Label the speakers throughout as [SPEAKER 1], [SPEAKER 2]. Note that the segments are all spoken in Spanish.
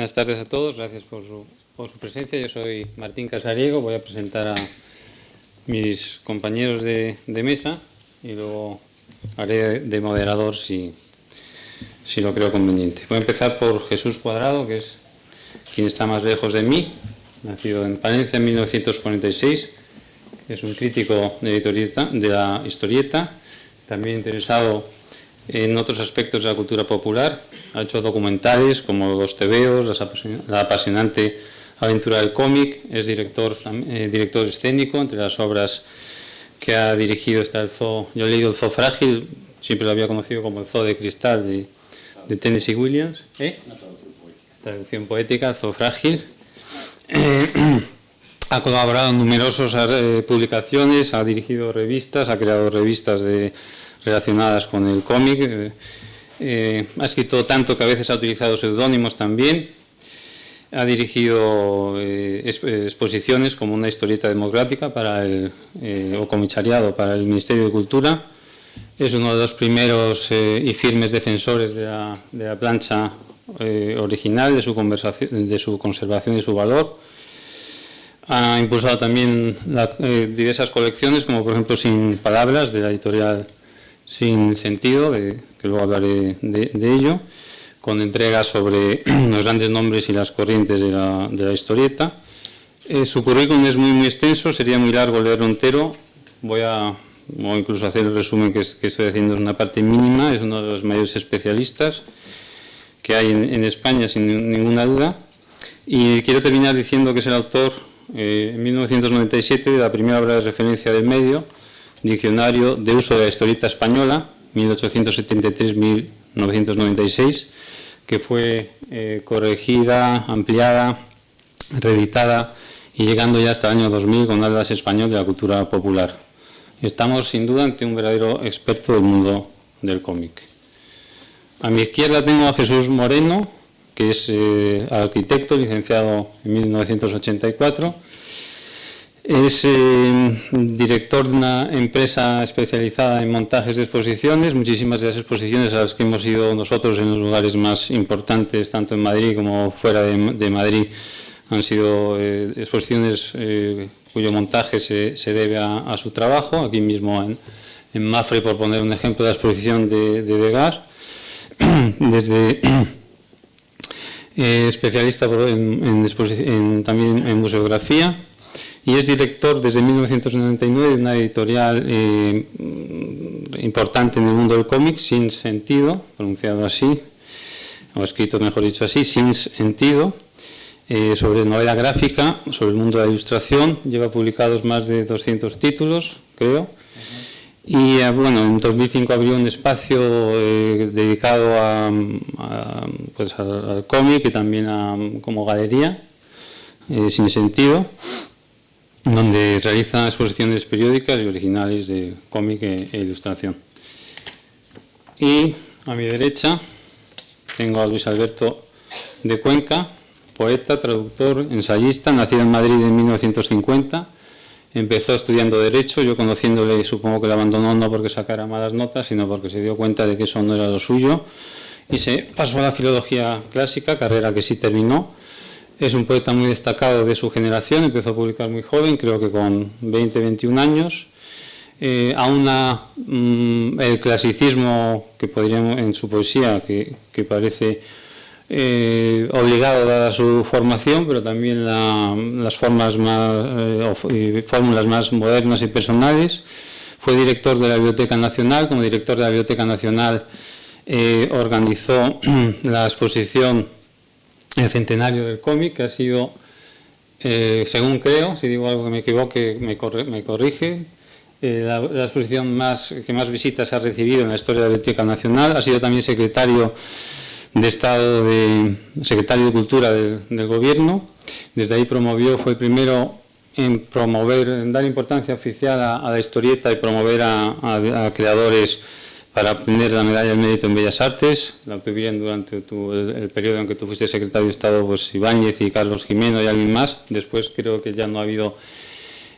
[SPEAKER 1] Buenas tardes a todos, gracias por su presencia. Yo soy Martín Casariego, voy a presentar a mis compañeros de mesa y luego haré de moderador si lo creo conveniente. Voy a empezar por Jesús Cuadrado, que es quien está más lejos de mí, nacido en Palencia en 1946, es un crítico de la historieta, también interesado en otros aspectos de la cultura popular. Ha hecho documentales como Los Tebeos, La apasionante aventura del cómic, es director escénico. Entre las obras que ha dirigido está el Zoo, yo he leído el Zoo Frágil, siempre lo había conocido como el Zoo de Cristal de Tennessee Williams, traducción poética, el Zoo Frágil. Ha colaborado en numerosas publicaciones, ha dirigido revistas, ha creado revistas relacionadas con el cómic, ha escrito tanto que a veces ha utilizado seudónimos también, ha dirigido exposiciones como una historieta democrática o comisariado para el Ministerio de Cultura. Es uno de los primeros y firmes defensores de la plancha original, de su conservación y su valor. Ha impulsado también diversas colecciones, como por ejemplo Sin Palabras, de la editorial Sin Sentido, que luego hablaré de ello, con entregas sobre los grandes nombres y las corrientes de la historieta. Su currículum es muy extenso, sería muy largo leerlo entero. Voy a incluso hacer el resumen que estoy haciendo, es una parte mínima. Es uno de los mayores especialistas que hay en España, sin ninguna duda. Y quiero terminar diciendo que es el autor, en 1997, de la primera obra de referencia del medio, Diccionario de uso de la historieta española, 1873-1996, que fue corregida, ampliada, reeditada y llegando ya hasta el año 2000 con Atlas Español de la Cultura Popular. Estamos sin duda ante un verdadero experto del mundo del cómic. A mi izquierda tengo a Jesús Moreno, que es arquitecto, licenciado en 1984. Es director de una empresa especializada en montajes de exposiciones. Muchísimas de las exposiciones a las que hemos ido nosotros en los lugares más importantes, tanto en Madrid como fuera de Madrid, han sido exposiciones cuyo montaje se debe a su trabajo. Aquí mismo en Mafre, por poner un ejemplo, de la exposición de Degas. Especialista también en museografía. Y es director desde 1999 de una editorial importante en el mundo del cómic, Sin Sentido, pronunciado así, o escrito mejor dicho así, Sin Sentido, sobre novela gráfica, sobre el mundo de la ilustración. Lleva publicados más de 200 títulos, creo. Y bueno, en 2005 abrió un espacio dedicado al cómic y también como galería, Sin Sentido, donde realiza exposiciones periódicas y originales de cómic e ilustración. Y a mi derecha tengo a Luis Alberto de Cuenca, poeta, traductor, ensayista, nacido en Madrid en 1950. Empezó estudiando Derecho, yo conociéndole supongo que lo abandonó no porque sacara malas notas, sino porque se dio cuenta de que eso no era lo suyo, y se pasó a la Filología Clásica, carrera que sí terminó. Es un poeta muy destacado de su generación, empezó a publicar muy joven, creo que con 20-21 años. Aúna el clasicismo que podríamos en su poesía, que parece obligado dada su formación, pero también las fórmulas más modernas y personales. Fue director de la Biblioteca Nacional. Como director de la Biblioteca Nacional organizó la exposición El Centenario del Cómic, que ha sido, según creo, si digo algo que me equivoque, me corrige, la exposición que más visitas ha recibido en la historia de la Biblioteca Nacional. Ha sido también secretario de Estado, secretario de Cultura del Gobierno. Desde ahí fue el primero en dar importancia oficial a la historieta y promover a creadores para obtener la medalla del mérito en Bellas Artes. La obtuvieron durante el periodo en que tú fuiste secretario de Estado, pues Ibáñez y Carlos Jimeno y alguien más. Después creo que ya no ha habido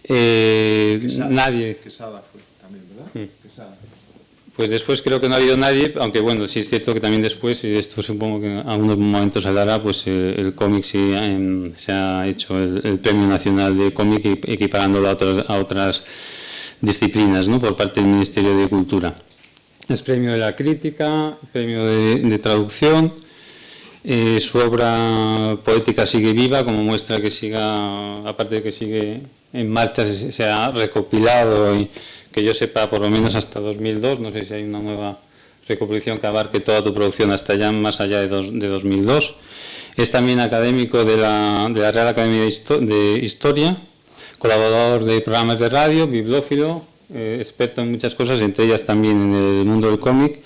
[SPEAKER 1] nadie.
[SPEAKER 2] Quesada fue también, ¿verdad? Quesada.
[SPEAKER 1] Pues después creo que no ha habido nadie, aunque bueno, sí es cierto que también después, y esto supongo que en algunos momentos se dará, pues el cómic sí se ha hecho el Premio Nacional de Cómic equiparándolo a otras disciplinas, ¿no?, por parte del Ministerio de Cultura. Es premio de la crítica, premio de traducción. Su obra poética sigue viva, como muestra que siga, aparte de que sigue en marcha, se ha recopilado, y que yo sepa, por lo menos hasta 2002, no sé si hay una nueva recopilación que abarque toda tu producción hasta ya más allá de 2002. Es también académico de la Real Academia de Historia, colaborador de programas de radio, bibliófilo, experto en muchas cosas, entre ellas también en el mundo del cómic.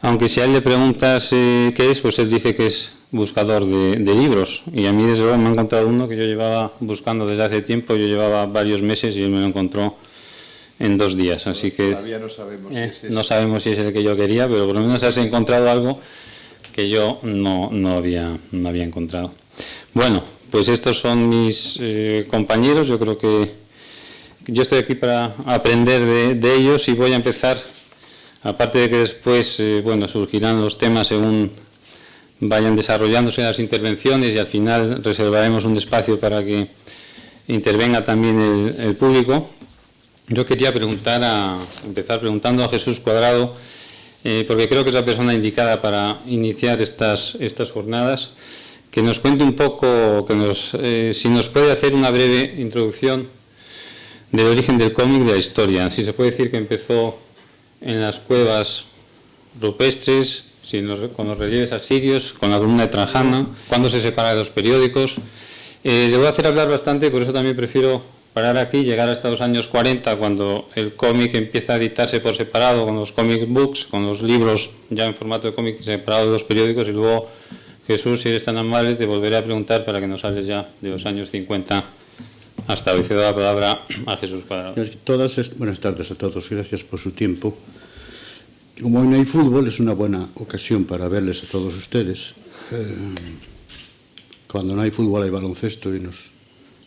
[SPEAKER 1] Aunque si a él le preguntas qué es, pues él dice que es buscador de libros. Y a mí, desde luego, me ha encontrado uno que yo llevaba buscando desde hace tiempo. Yo llevaba varios meses y él me lo encontró en 2 días. Así que
[SPEAKER 2] todavía no sabemos si es ese.
[SPEAKER 1] No sabemos si es el que yo quería, pero por lo menos has encontrado algo que yo no había encontrado. Bueno, pues estos son mis compañeros. Yo creo que yo estoy aquí para aprender de ellos, y voy a empezar. Aparte de que después bueno, surgirán los temas según vayan desarrollándose las intervenciones, y al final reservaremos un espacio para que intervenga también el público. Yo quería empezar preguntando a Jesús Cuadrado, porque creo que es la persona indicada para iniciar estas jornadas, que nos cuente un poco, si nos puede hacer una breve introducción del origen del cómic, de la historia. Si se puede decir que empezó en las cuevas rupestres, con los relieves asirios, con la columna de Trajana, cuando se separa de los periódicos. Le voy a hacer hablar bastante, por eso también prefiero parar aquí, llegar hasta los años 40, cuando el cómic empieza a editarse por separado, con los comic books, con los libros ya en formato de cómic separados de los periódicos, y luego, Jesús, si eres tan amable, te volveré a preguntar para que nos hables ya de los años 50 hasta hoy. Cedo la palabra a Jesús Cuadrado.
[SPEAKER 3] Buenas tardes a todos, gracias por su tiempo. Como hoy no hay fútbol, es una buena ocasión para verles a todos ustedes. Cuando no hay fútbol hay baloncesto y nos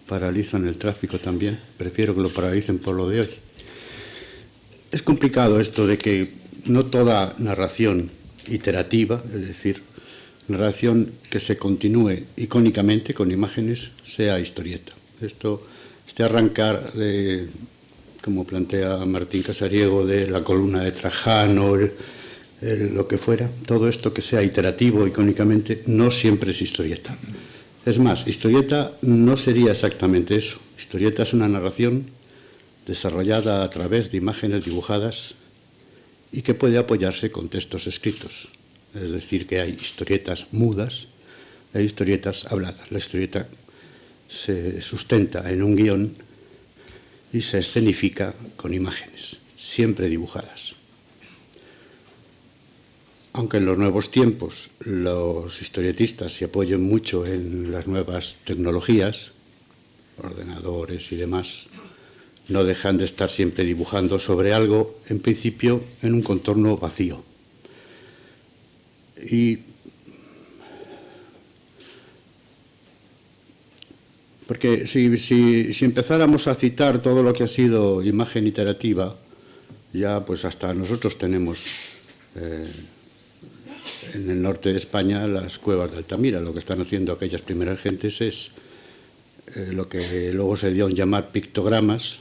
[SPEAKER 3] paralizan el tráfico también. Prefiero que lo paralicen por lo de hoy. Es complicado esto de que no toda narración iterativa, es decir, narración que se continúe icónicamente con imágenes, sea historieta. Este arrancar de, como plantea Martín Casariego, de la columna de Trajano, lo que fuera, todo esto que sea iterativo icónicamente, no siempre es historieta. Es más, historieta no sería exactamente eso. Historieta es una narración desarrollada a través de imágenes dibujadas y que puede apoyarse con textos escritos. Es decir, que hay historietas mudas, hay historietas habladas. La historieta se sustenta en un guión y se escenifica con imágenes, siempre dibujadas. Aunque en los nuevos tiempos los historietistas se apoyen mucho en las nuevas tecnologías, ordenadores y demás, no dejan de estar siempre dibujando sobre algo, en principio, en un contorno vacío. Porque si empezáramos a citar todo lo que ha sido imagen iterativa, ya pues hasta nosotros tenemos en el norte de España las cuevas de Altamira. Lo que están haciendo aquellas primeras gentes es lo que luego se dio a llamar pictogramas.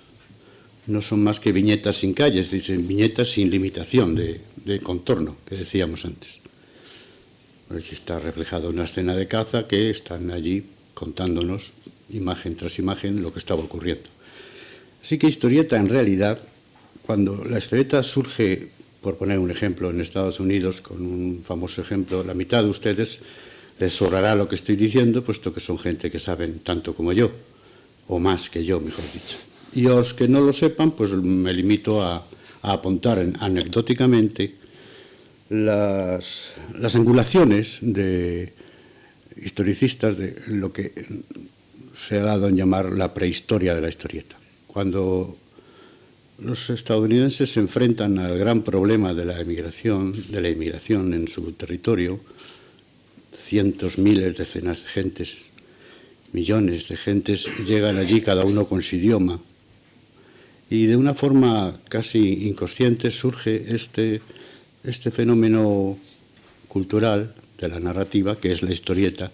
[SPEAKER 3] No son más que viñetas sin calles, dicen viñetas sin limitación de contorno, que decíamos antes. Aquí está reflejado una escena de caza que están allí contándonos imagen tras imagen lo que estaba ocurriendo. Así que historieta, en realidad, cuando la historieta surge, por poner un ejemplo, en Estados Unidos, con un famoso ejemplo, la mitad de ustedes les sobrará lo que estoy diciendo, puesto que son gente que saben tanto como yo, o más que yo, mejor dicho. Y los que no lo sepan, pues me limito a apuntar anecdóticamente las angulaciones de historicistas de lo que se ha dado en llamar la prehistoria de la historieta. Cuando los estadounidenses se enfrentan al gran problema de la inmigración en su territorio, cientos, miles, decenas de gentes, millones de gentes llegan allí, cada uno con su idioma, Y de una forma casi inconsciente surge este fenómeno cultural de la narrativa, que es la historieta.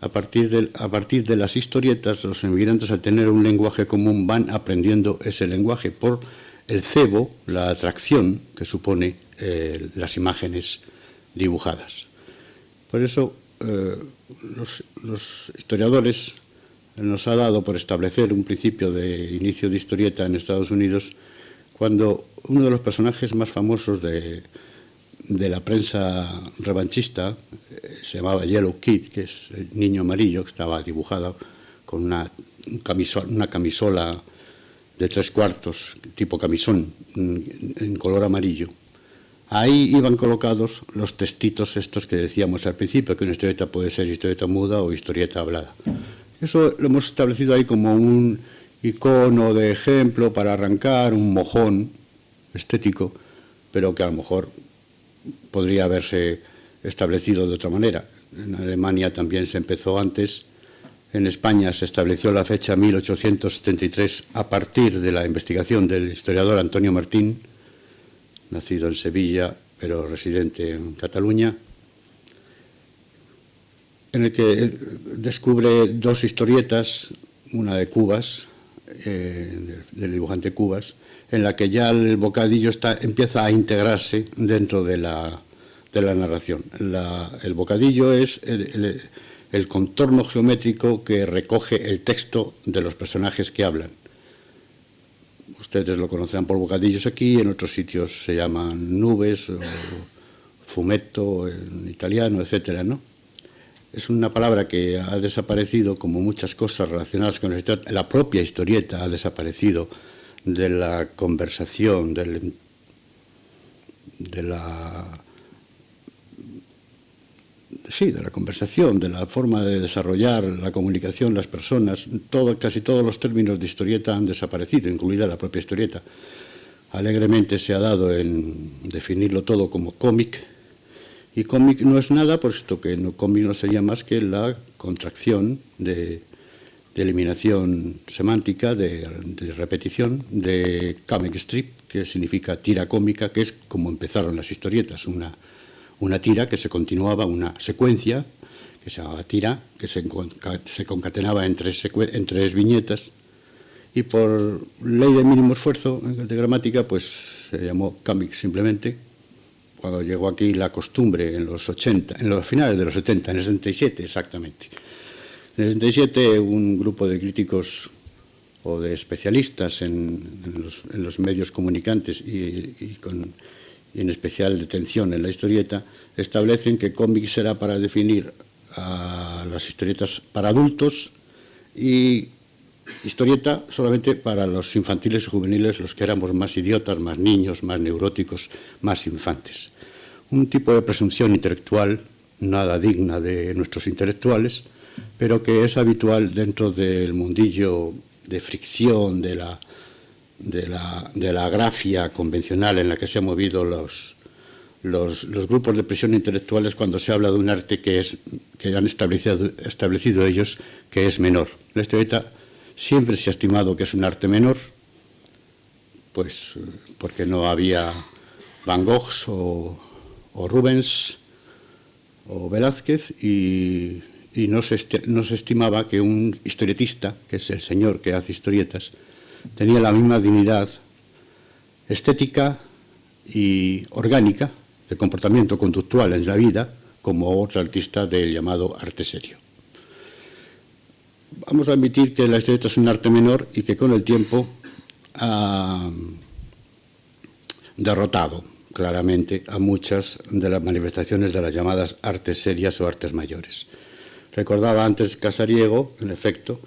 [SPEAKER 3] A partir de las historietas, los emigrantes, al tener un lenguaje común, van aprendiendo ese lenguaje por el cebo, la atracción que supone las imágenes dibujadas. Por eso los historiadores nos ha dado por establecer un principio de inicio de historieta en Estados Unidos cuando uno de los personajes más famosos de la prensa revanchista se llamaba Yellow Kid, que es el niño amarillo, que estaba dibujado con una camisola de 3/4, tipo camisón, en color amarillo. Ahí iban colocados los textitos estos que decíamos al principio, que una historieta puede ser historieta muda o historieta hablada. Eso lo hemos establecido ahí como un icono de ejemplo para arrancar, un mojón estético, pero que a lo mejor podría haberse establecido de otra manera. En Alemania también se empezó antes. En España se estableció la fecha 1873 a partir de la investigación del historiador Antonio Martín, nacido en Sevilla, pero residente en Cataluña, en el que descubre dos historietas, una de Cubas, del dibujante Cubas, en la que ya el bocadillo empieza a integrarse dentro de la narración. El bocadillo es el contorno geométrico que recoge el texto de los personajes que hablan. Ustedes lo conocerán por bocadillos aquí, en otros sitios se llaman nubes o fumetto en italiano, etcétera, ¿no? Es una palabra que ha desaparecido, como muchas cosas relacionadas con la propia historieta ha desaparecido de la conversación, de la conversación, de la forma de desarrollar la comunicación, las personas. Casi todos los términos de historieta han desaparecido, incluida la propia historieta. Alegremente se ha dado en definirlo todo como cómic, y cómic no es nada, puesto que cómic no sería más que la contracción de eliminación semántica, de repetición, de comic strip, que significa tira cómica, que es como empezaron las historietas, una tira que se continuaba, una secuencia que se llamaba tira, que se concatenaba en tres viñetas, y por ley de mínimo esfuerzo de gramática, pues se llamó cómic simplemente. Cuando llegó aquí la costumbre en los 80, en los finales de los 70, en el 67 exactamente. En el 67 un grupo de críticos o de especialistas en los medios comunicantes y en especial de atención en la historieta, establecen que cómic será para definir a las historietas para adultos y historieta solamente para los infantiles y juveniles, los que éramos más idiotas, más niños, más neuróticos, más infantes. Un tipo de presunción intelectual nada digna de nuestros intelectuales, pero que es habitual dentro del mundillo de fricción, de la grafia convencional en la que se han movido los grupos de presión intelectuales cuando se habla de un arte que han establecido ellos que es menor. La historieta siempre se ha estimado que es un arte menor, pues porque no había Van Goghs o Rubens o Velázquez y no se estimaba que un historietista, que es el señor que hace historietas, tenía la misma dignidad estética y orgánica de comportamiento conductual en la vida como otro artista del llamado arte serio. Vamos a admitir que la historieta es un arte menor y que con el tiempo ha derrotado claramente a muchas de las manifestaciones de las llamadas artes serias o artes mayores. Recordaba antes Casariego, en efecto,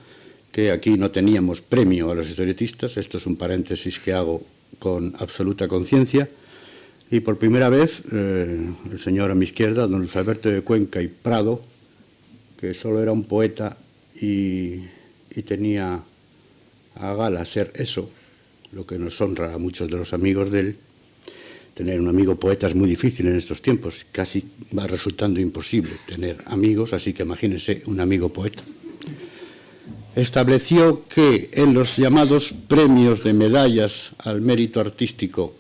[SPEAKER 3] que aquí no teníamos premio a los historietistas. Esto es un paréntesis que hago con absoluta conciencia. Y por primera vez, el señor a mi izquierda, don Luis Alberto de Cuenca y Prado, que solo era un poeta y tenía a gala ser eso, lo que nos honra a muchos de los amigos de él. Tener un amigo poeta es muy difícil en estos tiempos, casi va resultando imposible tener amigos, así que imagínense un amigo poeta. estableció que en los llamados premios de medallas al mérito artístico,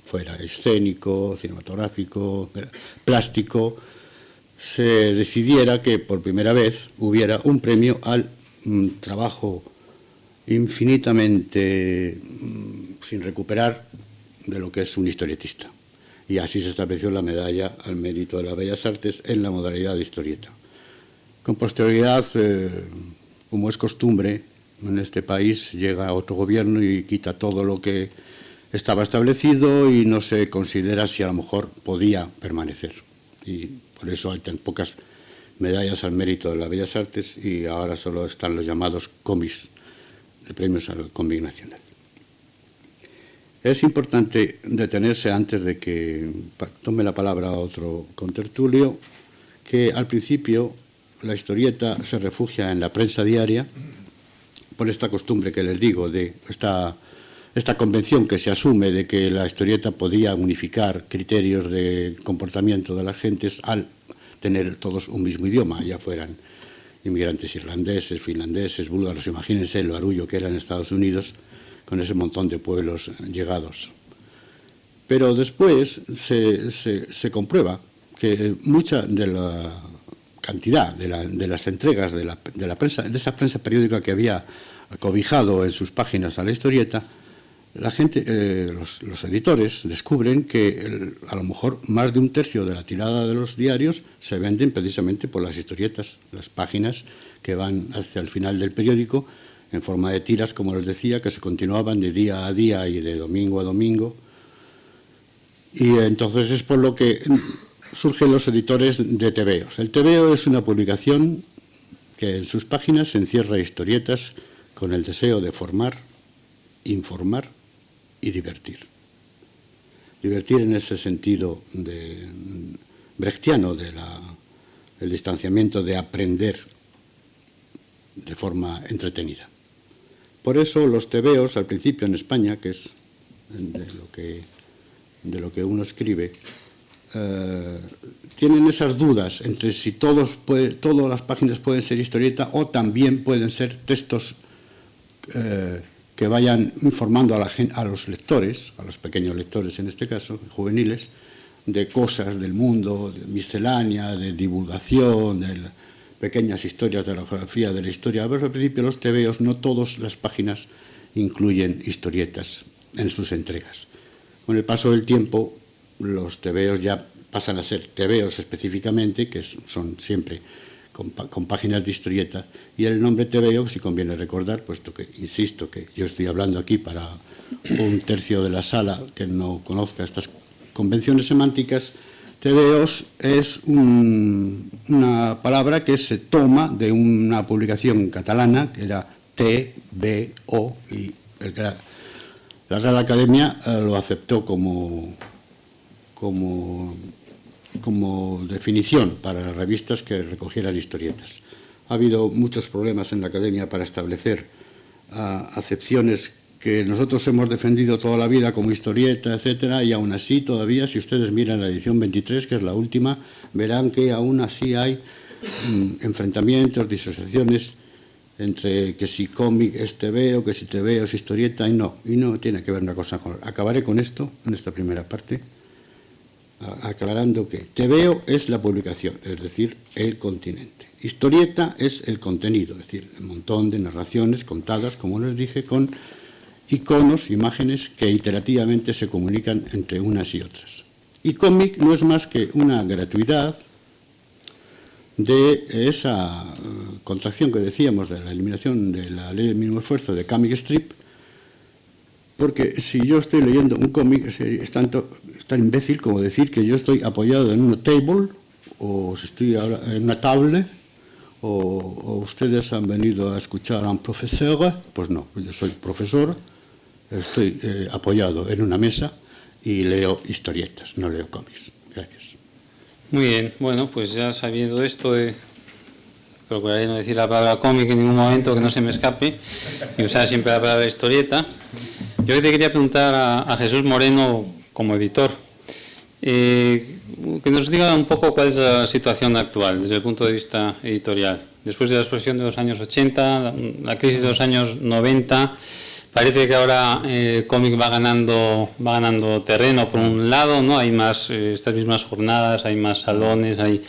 [SPEAKER 3] fuera escénico, cinematográfico, plástico, se decidiera que por primera vez hubiera un premio al trabajo infinitamente sin recuperar de lo que es un historietista. Y así se estableció la medalla al mérito de las Bellas Artes en la modalidad de historieta. Con posterioridad, como es costumbre, en este país llega otro gobierno y quita todo lo que estaba establecido y no se considera si a lo mejor podía permanecer. Y por eso hay tan pocas medallas al mérito de las Bellas Artes y ahora solo están los llamados cómics, de premios al cómic nacional. Es importante detenerse antes de que tome la palabra otro contertulio, que al principio la historieta se refugia en la prensa diaria por esta costumbre que les digo, de esta convención que se asume de que la historieta podía unificar criterios de comportamiento de las gentes al tener todos un mismo idioma, ya fueran inmigrantes irlandeses, finlandeses, búlgaros, imagínense lo arullo que era en Estados Unidos con ese montón de pueblos llegados. Pero después se comprueba que mucha de la cantidad de las entregas de la prensa, de esa prensa periódica que había cobijado en sus páginas a la historieta, la gente, los editores descubren que a lo mejor más de un tercio de la tirada de los diarios se venden precisamente por las historietas, las páginas que van hacia el final del periódico en forma de tiras, como les decía, que se continuaban de día a día y de domingo a domingo. Y entonces es por lo que surgen los editores de tebeos. El tebeo es una publicación que en sus páginas encierra historietas con el deseo de formar, informar y divertir. Divertir en ese sentido brechtiano del distanciamiento de aprender de forma entretenida. Por eso los tebeos al principio en España, que es de lo que uno escribe, tienen esas dudas entre si todas las páginas pueden ser historieta o también pueden ser textos que vayan informando a los lectores, a los pequeños lectores en este caso, juveniles, de cosas del mundo, de miscelánea, de divulgación, de pequeñas historias de la geografía, de la historia. A ver, al principio los tebeos, no todas las páginas incluyen historietas en sus entregas. Con el paso del tiempo, los tebeos ya pasan a ser tebeos específicamente, que son siempre con páginas de historieta, y el nombre tebeo, si conviene recordar, puesto que, insisto, que yo estoy hablando aquí para un tercio de la sala que no conozca estas convenciones semánticas, tebeos es una palabra que se toma de una publicación catalana, que era TBO, y la Real Academia lo aceptó como definición para revistas que recogieran historietas. Ha habido muchos problemas en la Academia para establecer acepciones que nosotros hemos defendido toda la vida como historieta, etcétera, y aún así todavía, si ustedes miran la edición 23, que es la última, verán que aún así hay enfrentamientos, disociaciones entre que si cómic es tebeo, que si tebeo es historieta, y no tiene que ver una cosa con otra. Acabaré con esto en esta primera parte, aclarando que tebeo es la publicación, es decir, el continente. Historieta es el contenido, es decir, un montón de narraciones contadas, como les dije, con iconos, imágenes que iterativamente se comunican entre unas y otras. Y cómic no es más que una gratuidad de esa contracción que decíamos de la eliminación de la ley del mínimo esfuerzo de comic strip, porque si yo estoy leyendo un cómic es tan imbécil como decir que yo estoy apoyado en una table, o si estoy ahora en una tablet, o ustedes han venido a escuchar a un profesor. Pues no, yo soy profesor, estoy apoyado en una mesa y leo historietas, no leo cómics. Gracias.
[SPEAKER 1] Muy bien, bueno, pues ya sabiendo esto, procuraré no decir la palabra cómic en ningún momento, que no se me escape, y usar siempre la palabra historieta. Yo te quería preguntar a Jesús Moreno, como editor, que nos diga un poco cuál es la situación actual desde el punto de vista editorial después de la explosión de los años 80, la crisis de los años 90, parece que ahora el cómic va ganando terreno por un lado, ¿no? Hay más estas mismas jornadas, hay más salones, hay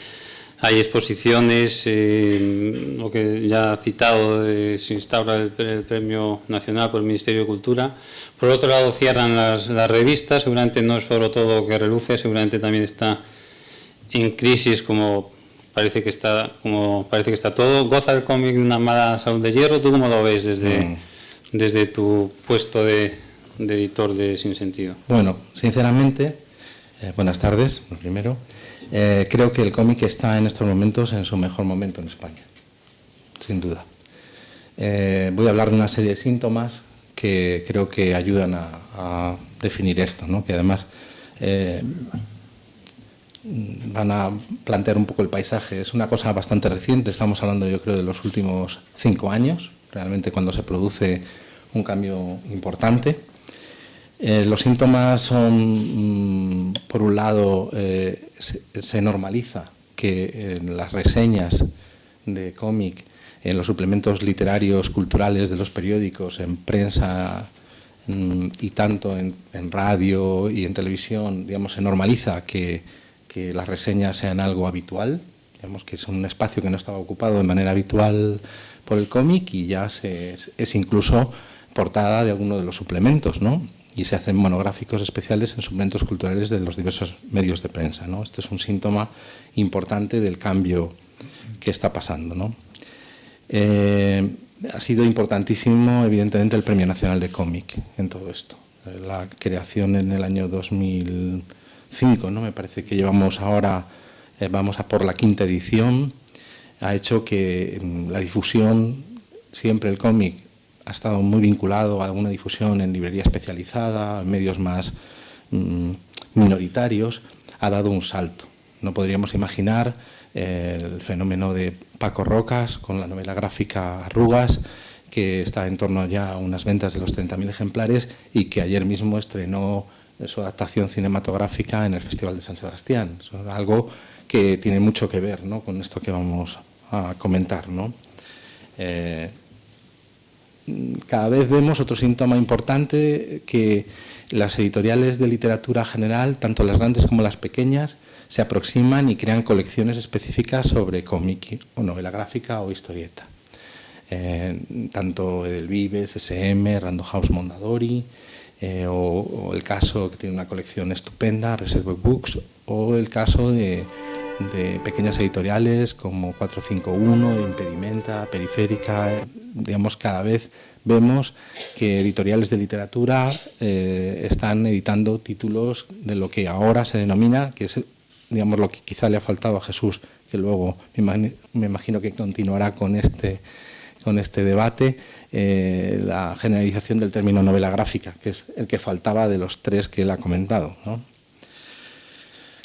[SPEAKER 1] exposiciones, lo que ya ha citado, se instaura el Premio Nacional por el Ministerio de Cultura. Por otro lado, cierran las revistas, seguramente no es solo todo lo que reluce, seguramente también está en crisis, como parece que está todo. Goza el cómic de una mala salud de hierro. ¿Tú cómo lo ves desde tu puesto de editor de Sinsentido?
[SPEAKER 2] Bueno, sinceramente, buenas tardes, lo primero. Creo que el cómic está en estos momentos en su mejor momento en España, sin duda. Voy a hablar de una serie de síntomas que creo que ayudan a definir esto, ¿no? Que además van a plantear un poco el paisaje. Es una cosa bastante reciente, estamos hablando yo creo de los últimos 5 años, realmente cuando se produce un cambio importante. Los síntomas son, por un lado, se normaliza que en las reseñas de cómic, en los suplementos literarios, culturales de los periódicos, en prensa y tanto en radio y en televisión, digamos, se normaliza que las reseñas sean algo habitual, digamos que es un espacio que no estaba ocupado de manera habitual por el cómic y ya es incluso portada de alguno de los suplementos, ¿no? Y se hacen monográficos especiales en suplementos culturales de los diversos medios de prensa, ¿no? Este es un síntoma importante del cambio que está pasando, ¿no? Ha sido importantísimo, evidentemente, el Premio Nacional de Cómic en todo esto. La creación en el año 2005, ¿no? Me parece que llevamos ahora, vamos a por la 5ª edición, ha hecho que la difusión, siempre el cómic ha estado muy vinculado a alguna difusión en librería especializada, en medios más minoritarios, ha dado un salto. No podríamos imaginar el fenómeno de Paco Rocas con la novela gráfica Arrugas, que está en torno ya a unas ventas de los 30.000 ejemplares y que ayer mismo estrenó su adaptación cinematográfica en el Festival de San Sebastián. Es algo que tiene mucho que ver, ¿no?, con esto que vamos a comentar, ¿no? Cada vez vemos otro síntoma importante, que las editoriales de literatura general, tanto las grandes como las pequeñas, se aproximan y crean colecciones específicas sobre cómic o novela gráfica o historieta. Tanto Edelvives, SM, Random House Mondadori, o el caso que tiene una colección estupenda, Reserve Books, o el caso de pequeñas editoriales como 451, Impedimenta, Periférica. Digamos, cada vez vemos que editoriales de literatura están editando títulos de lo que ahora se denomina, que es, digamos, lo que quizá le ha faltado a Jesús, que luego me imagino que continuará con este debate, la generalización del término novela gráfica, que es el que faltaba de los 3 que él ha comentado, ¿no?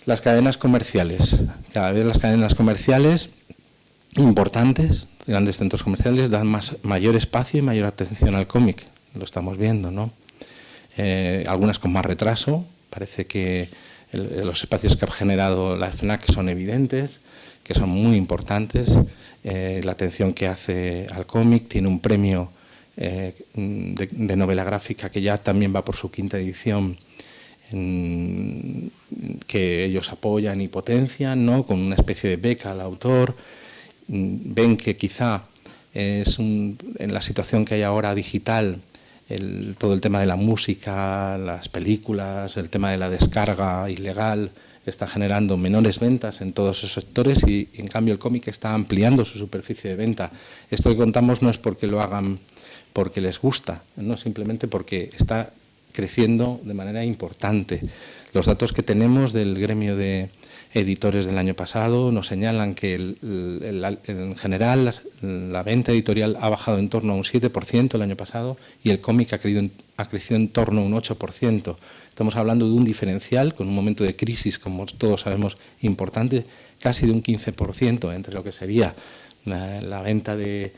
[SPEAKER 2] Las cadenas comerciales. Cada vez las cadenas comerciales importantes, grandes centros comerciales, dan mayor espacio y mayor atención al cómic. Lo estamos viendo, ¿no? Algunas con más retraso. Parece que los espacios que ha generado la FNAC son evidentes, que son muy importantes. La atención que hace al cómic, tiene un premio de novela gráfica que ya también va por su 5ª edición, que ellos apoyan y potencian, ¿no?, con una especie de beca al autor. Ven que quizá en la situación que hay ahora digital, todo el tema de la música, las películas, el tema de la descarga ilegal está generando menores ventas en todos esos sectores y en cambio el cómic está ampliando su superficie de venta. Esto que contamos no es porque lo hagan porque les gusta, no, simplemente porque está creciendo de manera importante. Los datos que tenemos del gremio de editores del año pasado nos señalan que en general la venta editorial ha bajado en torno a un 7% el año pasado y el cómic ha crecido en torno a un 8%. Estamos hablando de un diferencial con un momento de crisis, como todos sabemos, importante, casi de un 15% entre lo que sería la venta de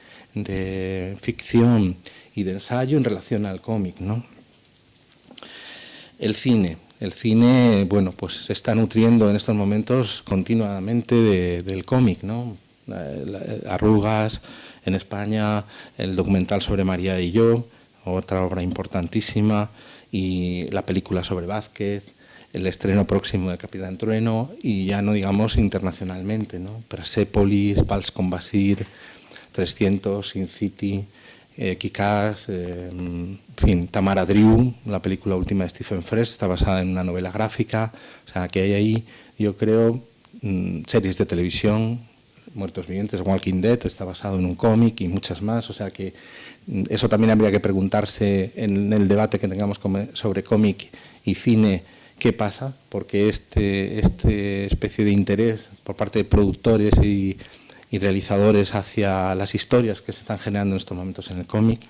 [SPEAKER 2] ficción y de ensayo en relación al cómic, ¿no? El cine, bueno, pues se está nutriendo en estos momentos continuamente del cómic, ¿no? Arrugas, en España el documental sobre María y yo, otra obra importantísima, y la película sobre Vázquez, el estreno próximo de Capitán Trueno, y ya no digamos internacionalmente, ¿no? Persépolis, Vals con Basir, 300, Sin City, Kick-Ass, en fin, Tamara Drew, la película última de Stephen Fresh, está basada en una novela gráfica, o sea que hay ahí, yo creo, series de televisión, Muertos Vivientes, Walking Dead, está basado en un cómic y muchas más, o sea que eso también habría que preguntarse en el debate que tengamos sobre cómic y cine, qué pasa, porque este especie de interés por parte de productores y realizadores hacia las historias que se están generando en estos momentos en el cómic.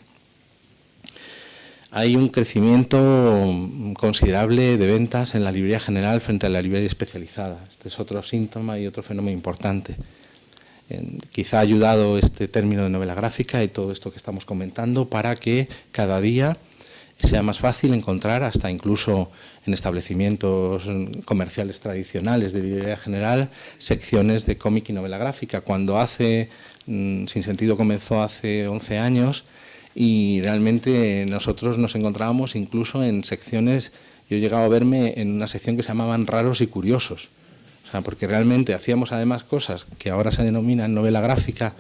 [SPEAKER 2] Hay un crecimiento considerable de ventas en la librería general frente a la librería especializada. Este es otro síntoma y otro fenómeno importante. Quizá ha ayudado este término de novela gráfica y todo esto que estamos comentando para que cada día sea más fácil encontrar, hasta incluso en establecimientos comerciales tradicionales de librería general, secciones de cómic y novela gráfica. Cuando Sin Sentido comenzó hace 11 años y realmente nosotros nos encontrábamos incluso en secciones, yo he llegado a verme en una sección que se llamaban Raros y Curiosos. O sea, porque realmente hacíamos además cosas que ahora se denominan novela gráfica,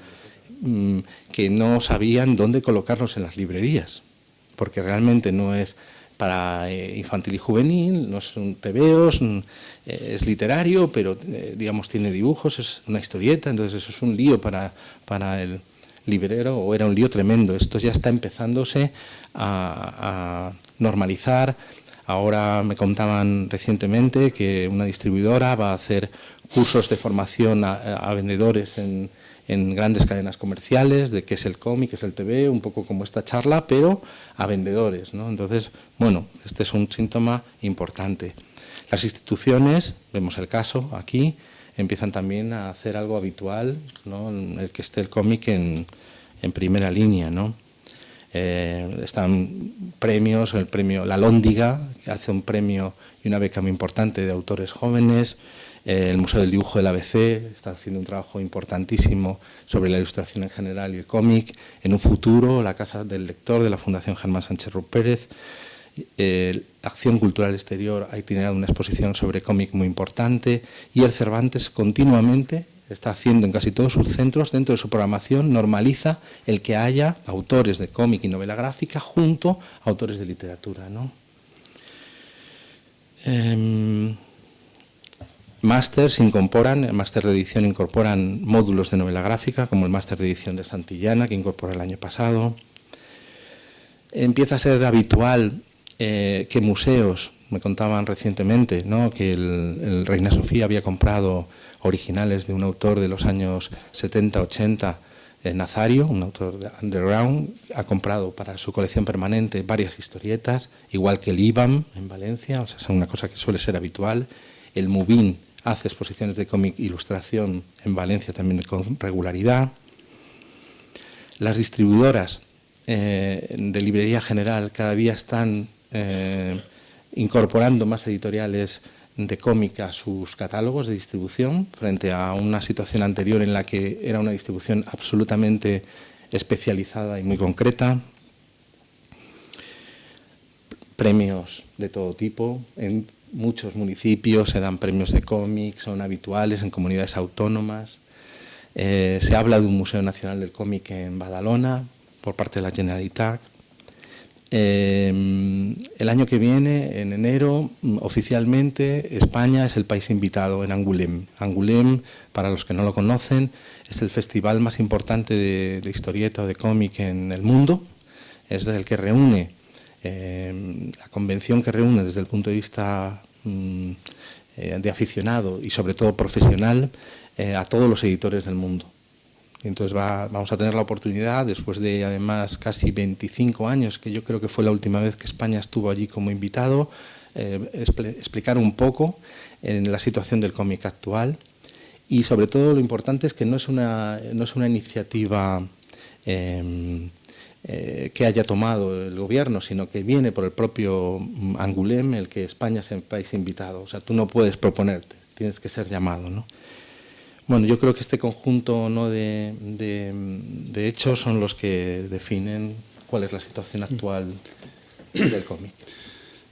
[SPEAKER 2] que no sabían dónde colocarlos en las librerías, porque realmente no es para infantil y juvenil, no son tebeos, es literario, pero digamos tiene dibujos, es una historieta, entonces eso es un lío para el librero, o era un lío tremendo. Esto ya está empezándose a normalizar. Ahora me contaban recientemente que una distribuidora va a hacer cursos de formación a vendedores en grandes cadenas comerciales, de qué es el cómic, qué es el TV, un poco como esta charla, pero a vendedores, ¿no? Entonces, bueno, este es un síntoma importante. Las instituciones, vemos el caso aquí, empiezan también a hacer algo habitual, ¿no? En el que esté el cómic en primera línea, ¿no? Están premios, el premio La Lóndiga, que hace un premio y una beca muy importante de autores jóvenes. El Museo del Dibujo del ABC está haciendo un trabajo importantísimo sobre la ilustración en general y el cómic. En un futuro, la Casa del Lector de la Fundación Germán Sánchez Rupérez. Acción Cultural Exterior ha itinerado una exposición sobre cómic muy importante. Y el Cervantes continuamente está haciendo en casi todos sus centros, dentro de su programación, normaliza el que haya autores de cómic y novela gráfica junto a autores de literatura, ¿no? Másters incorporan, el máster de edición incorporan módulos de novela gráfica, como el máster de edición de Santillana, que incorpora el año pasado. Empieza a ser habitual que museos, me contaban recientemente, ¿no?, que el Reina Sofía había comprado originales de un autor de los años 70-80, Nazario, un autor de underground, ha comprado para su colección permanente varias historietas, igual que el IBAM en Valencia, o sea, es una cosa que suele ser habitual. El Mubin hace exposiciones de cómic e ilustración en Valencia también con regularidad. Las distribuidoras de librería general cada día están incorporando más editoriales de cómic a sus catálogos de distribución, frente a una situación anterior en la que era una distribución absolutamente especializada y muy concreta. Premios de todo tipo. En muchos municipios se dan premios de cómic, son habituales en comunidades autónomas. Se habla de un Museo Nacional del Cómic en Badalona por parte de la Generalitat. El año que viene, en enero, oficialmente España es el país invitado en Angoulême. Angoulême, para los que no lo conocen, es el festival más importante de historieta o de cómic en el mundo. Es el que reúne, la convención que reúne desde el punto de vista de aficionado y sobre todo profesional a todos los editores del mundo. Entonces vamos a tener la oportunidad, después de además casi 25 años, que yo creo que fue la última vez que España estuvo allí como invitado, explicar un poco la situación del cómic actual. Y sobre todo lo importante es que no es una iniciativa que haya tomado el gobierno, sino que viene por el propio Angoulême, el que España sea el país invitado. O sea, tú no puedes proponerte, tienes que ser llamado, ¿no? Bueno, yo creo que este conjunto, ¿no?, de hechos son los que definen cuál es la situación actual del cómic.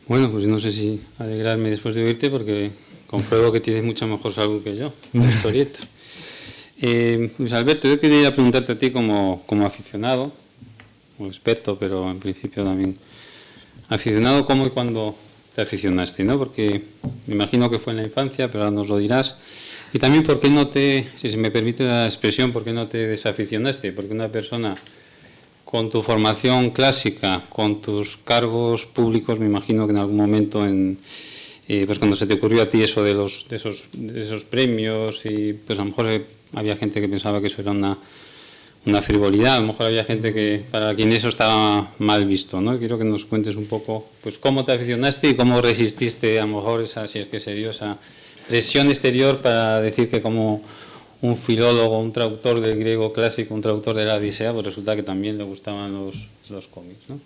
[SPEAKER 1] Bueno, pues no sé si alegrarme después de oírte, porque compruebo que tienes mucha mejor salud que yo, una historieta. Luis Alberto, yo quería preguntarte a ti como aficionado, como experto, pero en principio también aficionado, ¿cómo y cuándo te aficionaste, ¿no? Porque me imagino que fue en la infancia, pero ahora nos lo dirás. Y también, ¿por qué no te, si se me permite la expresión, por qué no te desaficionaste? Porque una persona con tu formación clásica, con tus cargos públicos, me imagino que en algún momento, pues cuando se te ocurrió a ti eso de esos premios, y pues a lo mejor había gente que pensaba que eso era una frivolidad, a lo mejor había gente que para quien eso estaba mal visto, ¿no? Quiero que nos cuentes un poco, pues, cómo te aficionaste y cómo resististe, a lo mejor, si es que se dio esa presión exterior para decir que como un filólogo, un traductor del griego clásico, un traductor de la Odisea, pues resulta que también le gustaban los cómics, ¿no?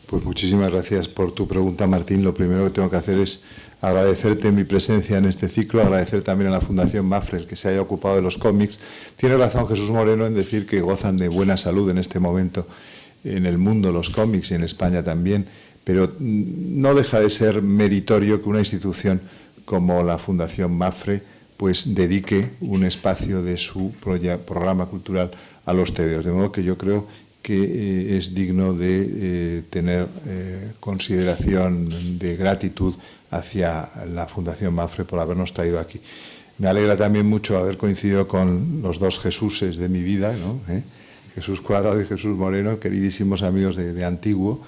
[SPEAKER 4] Pues muchísimas gracias por tu pregunta, Martín. Lo primero que tengo que hacer es agradecerte mi presencia en este ciclo, agradecer también a la Fundación Mapfre el que se haya ocupado de los cómics. Tiene razón Jesús Moreno en decir que gozan de buena salud en este momento en el mundo los cómics y en España también, pero no deja de ser meritorio que una institución como la Fundación Mapfre pues dedique un espacio de su programa cultural a los tebeos. De modo que yo creo que es digno de tener consideración de gratitud hacia la Fundación Mapfre por habernos traído aquí. Me alegra también mucho haber coincidido con los dos Jesuses de mi vida, ¿no? Jesús Cuadrado y Jesús Moreno, queridísimos amigos de antiguo.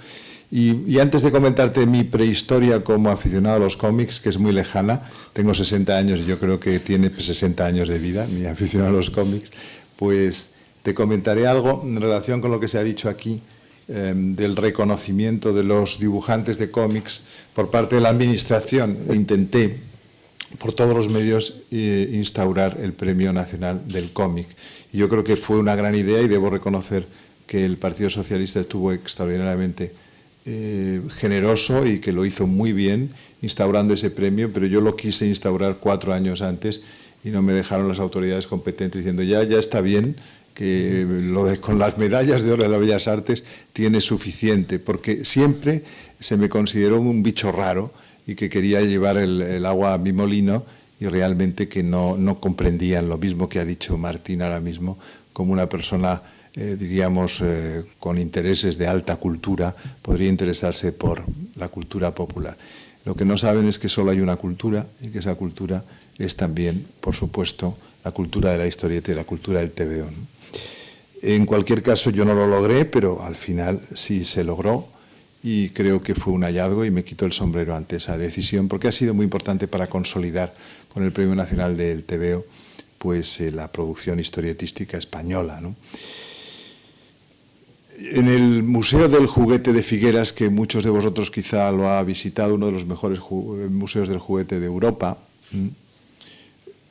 [SPEAKER 4] Y antes de comentarte mi prehistoria como aficionado a los cómics, que es muy lejana, tengo 60 años y yo creo que tiene 60 años de vida mi afición a los cómics, pues te comentaré algo en relación con lo que se ha dicho aquí, del reconocimiento de los dibujantes de cómics por parte de la Administración. Intenté, por todos los medios, instaurar el Premio Nacional del Cómic. Y yo creo que fue una gran idea y debo reconocer que el Partido Socialista estuvo extraordinariamente generoso y que lo hizo muy bien instaurando ese premio, pero yo lo quise instaurar 4 años antes y no me dejaron las autoridades competentes diciendo ya está bien, que con las medallas de oro de las Bellas Artes tiene suficiente, porque siempre se me consideró un bicho raro y que quería llevar el agua a mi molino y realmente que no comprendían lo mismo que ha dicho Martín ahora mismo, como una persona diríamos, con intereses de alta cultura, podría interesarse por la cultura popular. Lo que no saben es que solo hay una cultura y que esa cultura es también, por supuesto, la cultura de la historieta y la cultura del tebeo, ¿no? En cualquier caso, yo no lo logré, pero al final sí se logró y creo que fue un hallazgo y me quito el sombrero ante esa decisión porque ha sido muy importante para consolidar con el Premio Nacional del Tebeo pues, la producción historietística española, ¿no? En el Museo del Juguete de Figueras, que muchos de vosotros quizá lo ha visitado, uno de los mejores museos del juguete de Europa,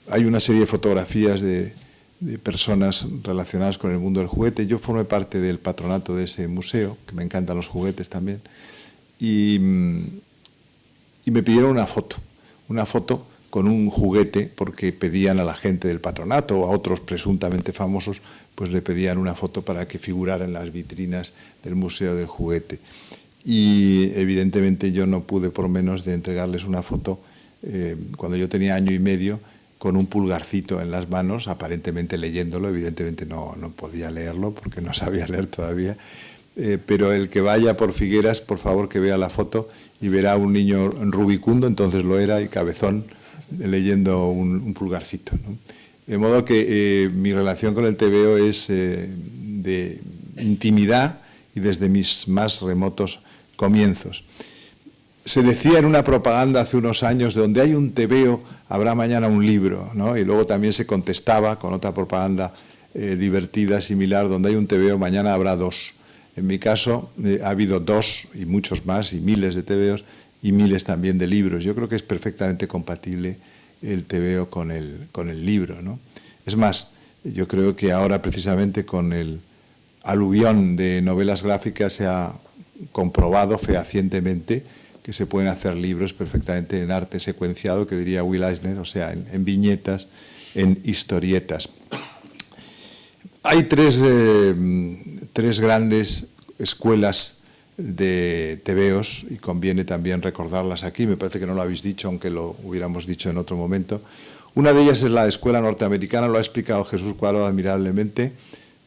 [SPEAKER 4] hay una serie de fotografías de personas relacionadas con el mundo del juguete. Yo formé parte del patronato de ese museo, que me encantan los juguetes también, y me pidieron una foto con un juguete, porque pedían a la gente del patronato o a otros presuntamente famosos, pues le pedían una foto para que figurara en las vitrinas del Museo del Juguete. Y evidentemente yo no pude por menos de entregarles una foto cuando yo tenía 1 año y medio, con un pulgarcito en las manos, aparentemente leyéndolo, evidentemente no podía leerlo porque no sabía leer todavía, pero el que vaya por Figueras, por favor que vea la foto y verá a un niño rubicundo, entonces lo era, y cabezón, leyendo un pulgarcito, ¿no? De modo que mi relación con el tebeo es de intimidad y desde mis más remotos comienzos. Se decía en una propaganda hace unos años, de donde hay un tebeo habrá mañana un libro, ¿no? Y luego también se contestaba con otra propaganda divertida, similar, donde hay un tebeo mañana habrá 2. En mi caso ha habido 2 y muchos más y miles de tebeos y miles también de libros. Yo creo que es perfectamente compatible el tebeo con el libro, ¿no? Es más, yo creo que ahora precisamente con el aluvión de novelas gráficas se ha comprobado fehacientemente que se pueden hacer libros perfectamente en arte secuenciado, que diría Will Eisner, o sea, en viñetas, en historietas. Hay tres grandes escuelas de tebeos, y conviene también recordarlas aquí, me parece que no lo habéis dicho, aunque lo hubiéramos dicho en otro momento. Una de ellas es la escuela norteamericana, lo ha explicado Jesús Cuadrado admirablemente,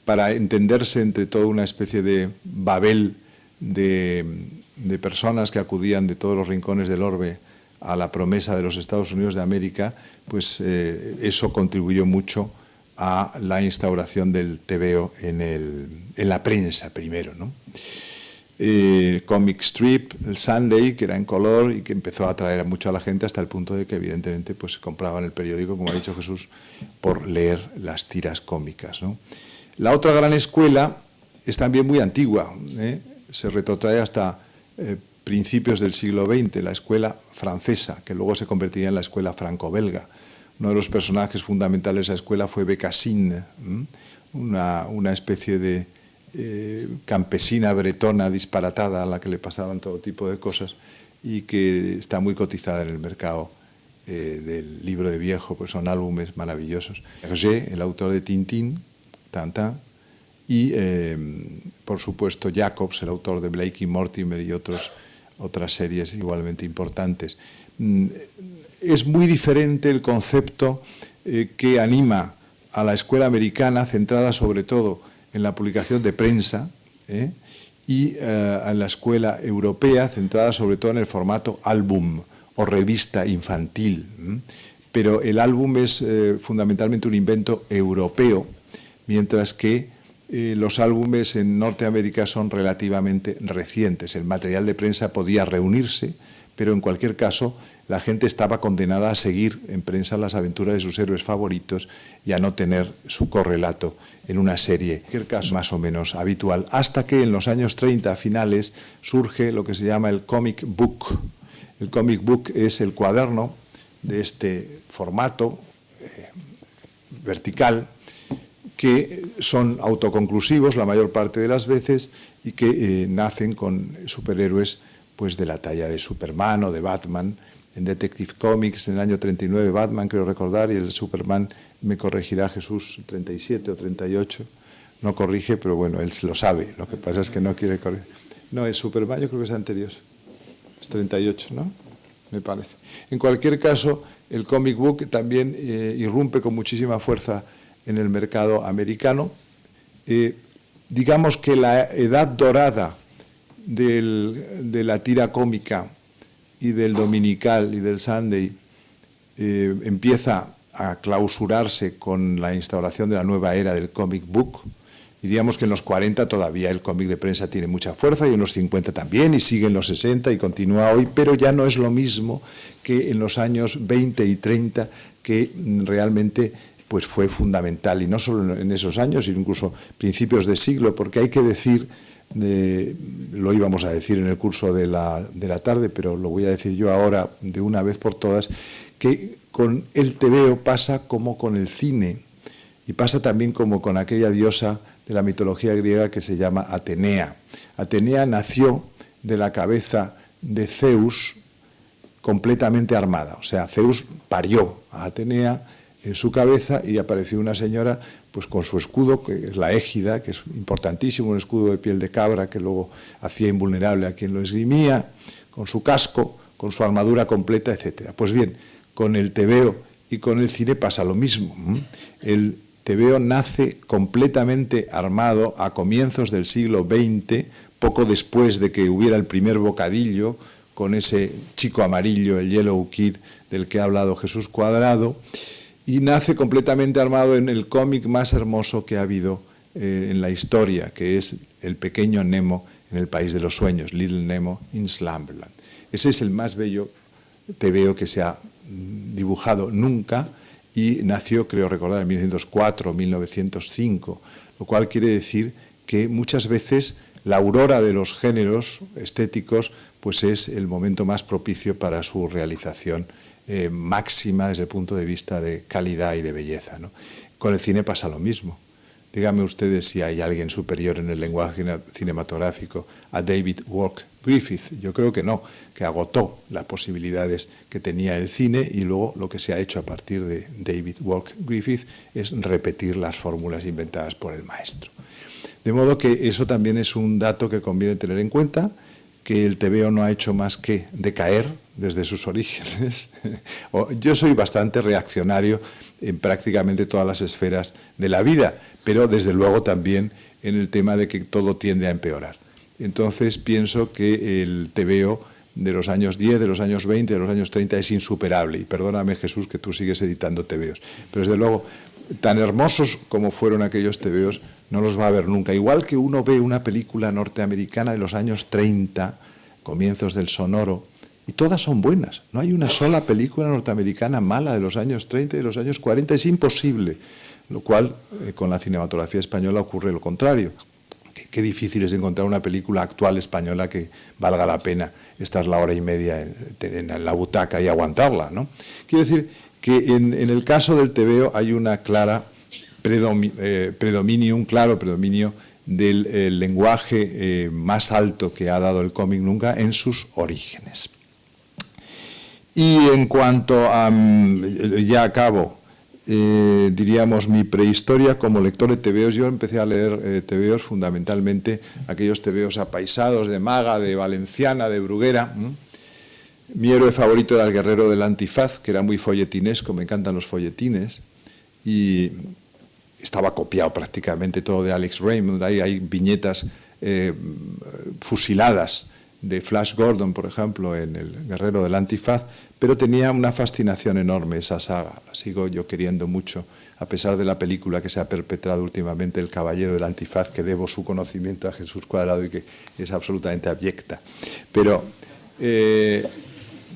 [SPEAKER 4] para entenderse entre toda una especie de Babel de personas que acudían de todos los rincones del orbe a la promesa de los Estados Unidos de América, pues eso contribuyó mucho a la instauración del tebeo en la prensa primero, ¿no? Comic strip, el Sunday, que era en color y que empezó a atraer mucho a la gente hasta el punto de que evidentemente pues se compraban el periódico, como ha dicho Jesús, por leer las tiras cómicas, ¿no? La otra gran escuela es también muy antigua, se retrotrae hasta principios del siglo XX, la escuela francesa, que luego se convertiría en la escuela franco-belga. Uno de los personajes fundamentales de esa escuela fue Bécassine, una especie de campesina bretona disparatada a la que le pasaban todo tipo de cosas y que está muy cotizada en el mercado del libro de viejo, pues son álbumes maravillosos. Hergé, el autor de Tintín, Tintín, y por supuesto Jacobs, el autor de Blake y Mortimer y otras series igualmente importantes. Es muy diferente el concepto que anima a la escuela americana, centrada sobre todo en la publicación de prensa, y en la escuela europea, centrada sobre todo en el formato álbum o revista infantil. Pero el álbum es fundamentalmente un invento europeo, mientras que los álbumes en Norteamérica son relativamente recientes. El material de prensa podía reunirse, pero en cualquier caso la gente estaba condenada a seguir en prensa las aventuras de sus héroes favoritos y a no tener su correlato en una serie, en cualquier caso más o menos habitual, hasta que en los años 30 finales surge lo que se llama el comic book. El comic book es el cuaderno de este formato vertical, que son autoconclusivos la mayor parte de las veces y que nacen con superhéroes pues de la talla de Superman o de Batman. En Detective Comics, en el año 39, Batman, creo recordar, y el Superman, me corregirá Jesús, 37 o 38, no corrige, pero bueno, él lo sabe, lo que pasa es que no quiere corregir. No, el Superman yo creo que es anterior, es 38, ¿no? Me parece. En cualquier caso, el comic book también irrumpe con muchísima fuerza en el mercado americano. Digamos que la edad dorada de la tira cómica y del dominical y del Sunday empieza a clausurarse con la instauración de la nueva era del comic book. Diríamos que en los 40 todavía el cómic de prensa tiene mucha fuerza y en los 50 también, y sigue en los 60 y continúa hoy, pero ya no es lo mismo que en los años 20 y 30, que realmente pues fue fundamental, y no solo en esos años, sino incluso principios de siglo, porque hay que decir, lo íbamos a decir en el curso de la tarde, pero lo voy a decir yo ahora de una vez por todas, que con el tebeo pasa como con el cine, y pasa también como con aquella diosa de la mitología griega que se llama Atenea. Atenea nació de la cabeza de Zeus completamente armada, o sea, Zeus parió a Atenea en su cabeza y apareció una señora pues con su escudo, que es la égida, que es importantísimo, un escudo de piel de cabra que luego hacía invulnerable a quien lo esgrimía, con su casco, con su armadura completa, etc. Pues bien, con el tebeo y con el cine pasa lo mismo. El tebeo nace completamente armado a comienzos del siglo XX, poco después de que hubiera el primer bocadillo con ese chico amarillo, el Yellow Kid, del que ha hablado Jesús Cuadrado, y nace completamente armado en el cómic más hermoso que ha habido en la historia, que es El pequeño Nemo en el país de los sueños, Little Nemo in Slumberland. Ese es el más bello tebeo que se ha dibujado nunca, y nació, creo recordar, en 1904 o 1905, lo cual quiere decir que muchas veces la aurora de los géneros estéticos pues es el momento más propicio para su realización máxima desde el punto de vista de calidad y de belleza, ¿no? Con el cine pasa lo mismo. Díganme ustedes si hay alguien superior en el lenguaje cinematográfico a David Griffith. Yo creo que no, que agotó las posibilidades que tenía el cine y luego lo que se ha hecho a partir de David Wark Griffith es repetir las fórmulas inventadas por el maestro. De modo que eso también es un dato que conviene tener en cuenta, que el TVO no ha hecho más que decaer desde sus orígenes. Yo soy bastante reaccionario en prácticamente todas las esferas de la vida, pero desde luego también en el tema de que todo tiende a empeorar. Entonces pienso que el TVO de los años 10, de los años 20, de los años 30 es insuperable. Y perdóname, Jesús, que tú sigues editando TVOs. Pero desde luego, tan hermosos como fueron aquellos TVOs, no los va a ver nunca. Igual que uno ve una película norteamericana de los años 30, comienzos del sonoro, y todas son buenas. No hay una sola película norteamericana mala de los años 30 y de los años 40, es imposible. Lo cual, con la cinematografía española ocurre lo contrario. Qué difícil es encontrar una película actual española que valga la pena estar la hora y media en la butaca y aguantarla, ¿no? Quiero decir que en el caso del TVO hay una clara un claro predominio del lenguaje más alto que ha dado el cómic nunca en sus orígenes. Y en cuanto a, ya acabo, diríamos, mi prehistoria como lector de TVOs, yo empecé a leer TVOs fundamentalmente aquellos TVOs apaisados de Maga, de Valenciana, de Bruguera. Mi héroe favorito era el guerrero del antifaz, que era muy folletinesco, me encantan los folletines, y estaba copiado prácticamente todo de Alex Raymond. Hay viñetas fusiladas de Flash Gordon, por ejemplo, en el guerrero del antifaz, pero tenía una fascinación enorme esa saga, la sigo yo queriendo mucho, a pesar de la película que se ha perpetrado últimamente, El caballero del antifaz, que debo su conocimiento a Jesús Cuadrado y que es absolutamente abyecta. Pero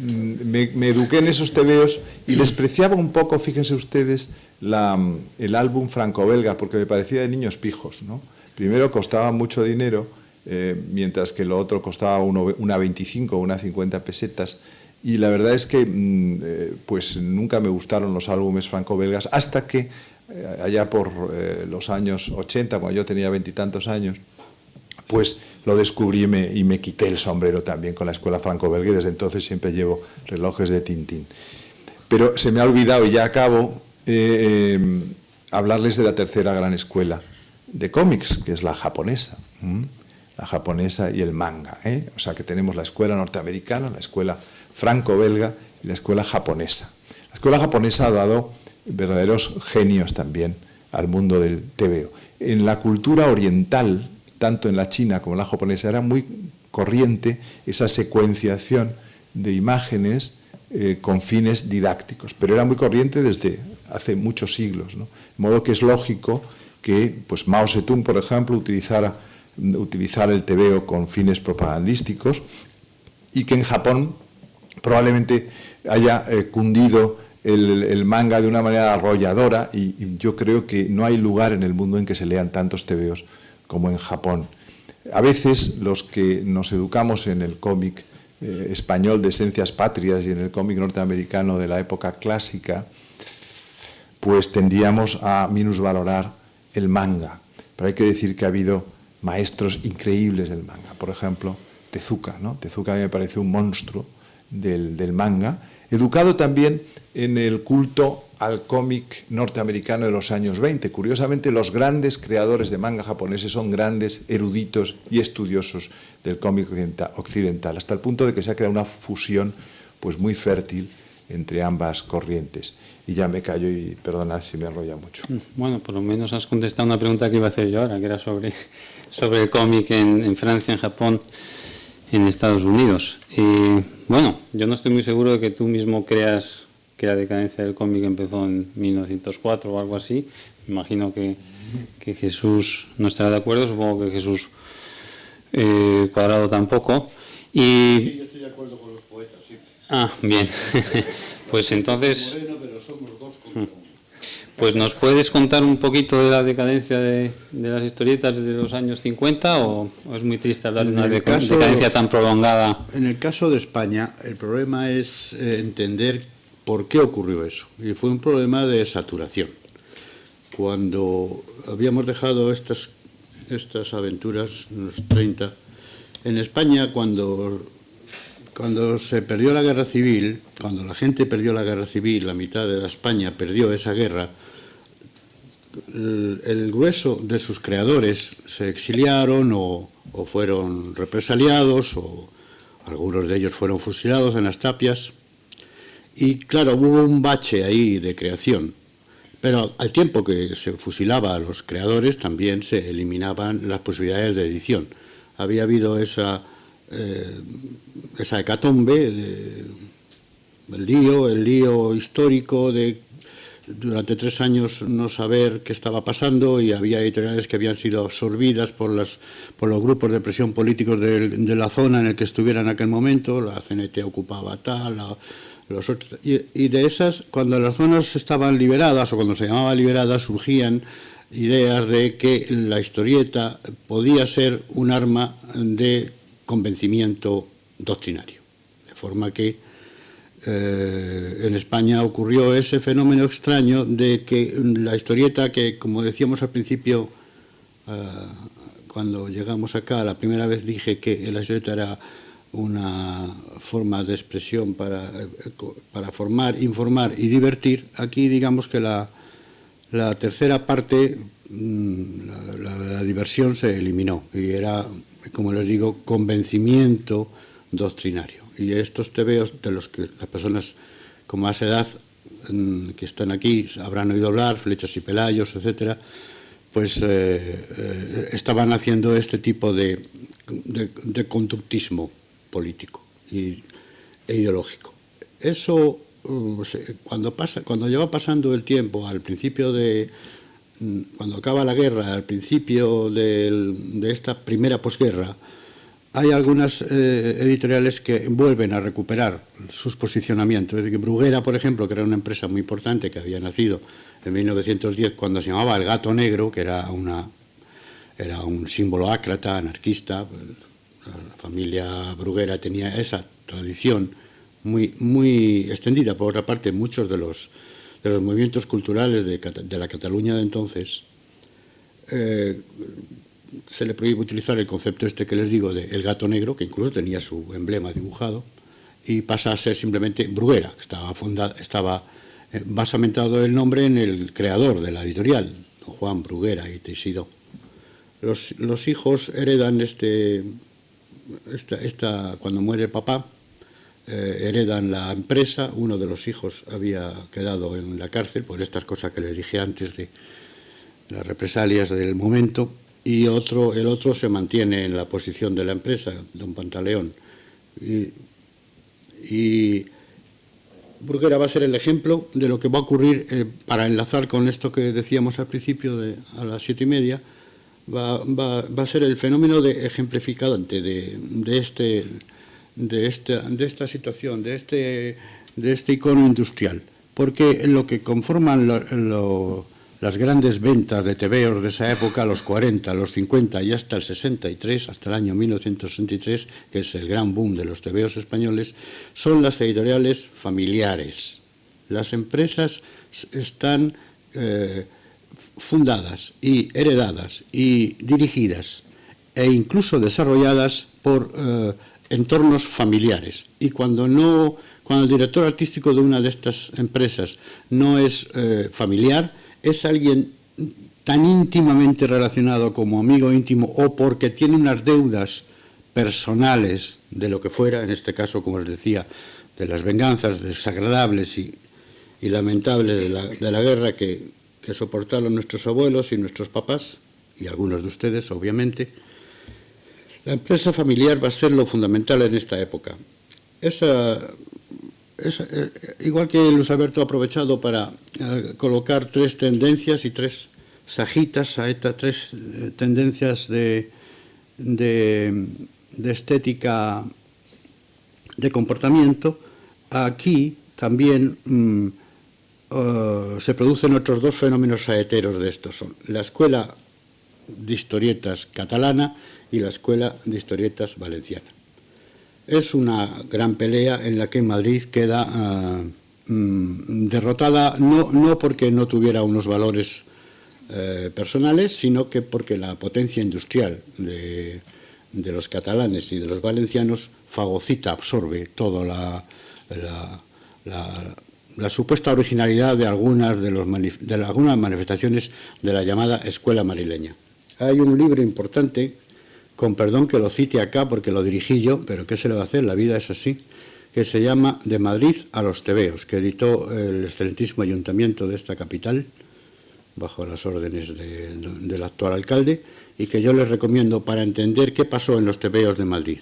[SPEAKER 4] me eduqué en esos TVOs y despreciaba un poco, fíjense ustedes, el álbum franco-belga, porque me parecía de niños pijos, ¿no? Primero costaba mucho dinero, mientras que lo otro costaba una 25 o una 50 pesetas, y la verdad es que pues nunca me gustaron los álbumes franco-belgas, hasta que allá por los años 80, cuando yo tenía 20 y tantos años, pues lo descubrí y me quité el sombrero también con la escuela franco-belga, y desde entonces siempre llevo relojes de Tintín. Pero se me ha olvidado, y ya acabo, hablarles de la tercera gran escuela de cómics, que es la japonesa. La japonesa y el manga, O sea que tenemos la escuela norteamericana, la escuela franco-belga y la escuela japonesa. La escuela japonesa ha dado verdaderos genios también al mundo del TVO. En la cultura oriental, tanto en la china como en la japonesa, era muy corriente esa secuenciación de imágenes con fines didácticos, pero era muy corriente desde hace muchos siglos, ¿no? De modo que es lógico que pues, Mao Zedong, por ejemplo, utilizar el TVO con fines propagandísticos, y que en Japón probablemente haya cundido el manga de una manera arrolladora, y yo creo que no hay lugar en el mundo en que se lean tantos TVOs como en Japón. A veces los que nos educamos en el cómic español de esencias patrias y en el cómic norteamericano de la época clásica, pues tendíamos a minusvalorar el manga. Pero hay que decir que ha habido maestros increíbles del manga. Por ejemplo, Tezuka, ¿no? Tezuka a mí me parece un monstruo del manga, educado también en el culto al cómic norteamericano de los años 20. Curiosamente, los grandes creadores de manga japoneses son grandes eruditos y estudiosos del cómic occidental, hasta el punto de que se ha creado una fusión pues, muy fértil entre ambas corrientes. Y ya me callo y perdonad si me enrolla mucho.
[SPEAKER 1] Bueno, por lo menos has contestado una pregunta que iba a hacer yo ahora, que era sobre el cómic en Francia, en Japón, en Estados Unidos. Y bueno, yo no estoy muy seguro de que tú mismo creas que la decadencia del cómic empezó en 1904 o algo así. Me imagino que Jesús no estará de acuerdo, supongo que Jesús Cuadrado tampoco.
[SPEAKER 3] Sí, yo estoy de acuerdo con los poetas, sí.
[SPEAKER 1] Ah, bien. Pues entonces,
[SPEAKER 3] Moreno, pero somos dos contra uno.
[SPEAKER 1] pues ¿nos puedes contar un poquito de la decadencia de las historietas de los años 50 o es muy triste hablar de una decadencia tan prolongada?
[SPEAKER 3] En el caso de España, el problema es entender por qué ocurrió eso. Y fue un problema de saturación. Cuando habíamos dejado estas aventuras en los 30, En España, cuando se perdió la guerra civil, cuando la gente perdió la guerra civil, la mitad de la España perdió esa guerra, el grueso de sus creadores se exiliaron o fueron represaliados, o algunos de ellos fueron fusilados en las tapias, y claro, hubo un bache ahí de creación. Pero al tiempo que se fusilaba a los creadores, también se eliminaban las posibilidades de edición. Había habido esa hecatombe, el lío histórico de durante 3 años no saber qué estaba pasando, y había editoriales que habían sido absorbidas por los grupos de presión políticos de la zona en el que estuviera en aquel momento. La CNT ocupaba tal, los otros, y de esas, cuando las zonas estaban liberadas, o cuando se llamaba liberadas, surgían ideas de que la historieta podía ser un arma de convencimiento doctrinario. De forma que en España ocurrió ese fenómeno extraño de que la historieta, que como decíamos al principio, cuando llegamos acá, la primera vez dije que la historieta era una forma de expresión para formar, informar y divertir. Aquí digamos que la tercera parte, la diversión, se eliminó, y era, como les digo, convencimiento doctrinario. Y estos tebeos, de los que las personas con más edad que están aquí habrán oído hablar, Flechas y Pelayos, etcétera, pues estaban haciendo este tipo de conductismo político e ideológico. Eso, cuando lleva pasando el tiempo, al principio cuando acaba la guerra, al principio de esta primera posguerra, hay algunas editoriales que vuelven a recuperar sus posicionamientos. Es decir, que Bruguera, por ejemplo, que era una empresa muy importante que había nacido en 1910, cuando se llamaba El Gato Negro, que era un símbolo ácrata, anarquista. La familia Bruguera tenía esa tradición muy, muy extendida. Por otra parte, muchos de los movimientos culturales de la Cataluña de entonces, se le prohíbe utilizar el concepto este que les digo de El Gato Negro, que incluso tenía su emblema dibujado, y pasa a ser simplemente Bruguera, que estaba basamentado el nombre en el creador de la editorial, don Juan Bruguera y Teixidó. Los hijos heredan cuando muere el papá, heredan la empresa. Uno de los hijos había quedado en la cárcel por estas cosas que les dije antes de las represalias del momento, y el otro se mantiene en la posición de la empresa, don Pantaleón. Y Bruguera va a ser el ejemplo de lo que va a ocurrir, para enlazar con esto que decíamos al principio, a las 7:30, va a ser el fenómeno ejemplificante de esta situación, de este icono industrial. Porque lo que conforman las grandes ventas de tebeos de esa época, los 40, los 50 y hasta el 63, hasta el año 1963, que es el gran boom de los tebeos españoles, son las editoriales familiares. Las empresas están fundadas y heredadas y dirigidas e incluso desarrolladas por entornos familiares. Y cuando el director artístico de una de estas empresas no es familiar, es alguien tan íntimamente relacionado como amigo íntimo, o porque tiene unas deudas personales de lo que fuera, en este caso, como les decía, de las venganzas desagradables y lamentables de la guerra que soportaron nuestros abuelos y nuestros papás, y algunos de ustedes, obviamente. La empresa familiar va a ser lo fundamental en esta época. Igual que Luis Alberto ha aprovechado para colocar 3 tendencias y 3 sajitas, tres tendencias de estética de comportamiento, aquí también se producen otros 2 fenómenos saeteros de estos. Son la escuela de historietas catalana y la escuela de historietas valenciana. Es una gran pelea en la que Madrid queda derrotada, no porque no tuviera unos valores personales, sino que porque la potencia industrial de de los catalanes y de los valencianos fagocita, absorbe toda la supuesta originalidad de algunas manifestaciones de la llamada escuela madrileña. Hay un libro importante, con perdón que lo cite acá porque lo dirigí yo, pero ¿qué se le va a hacer? La vida es así, que se llama De Madrid a los tebeos, que editó el excelentísimo ayuntamiento de esta capital, bajo las órdenes del actual alcalde, y que yo les recomiendo para entender qué pasó en los tebeos de Madrid.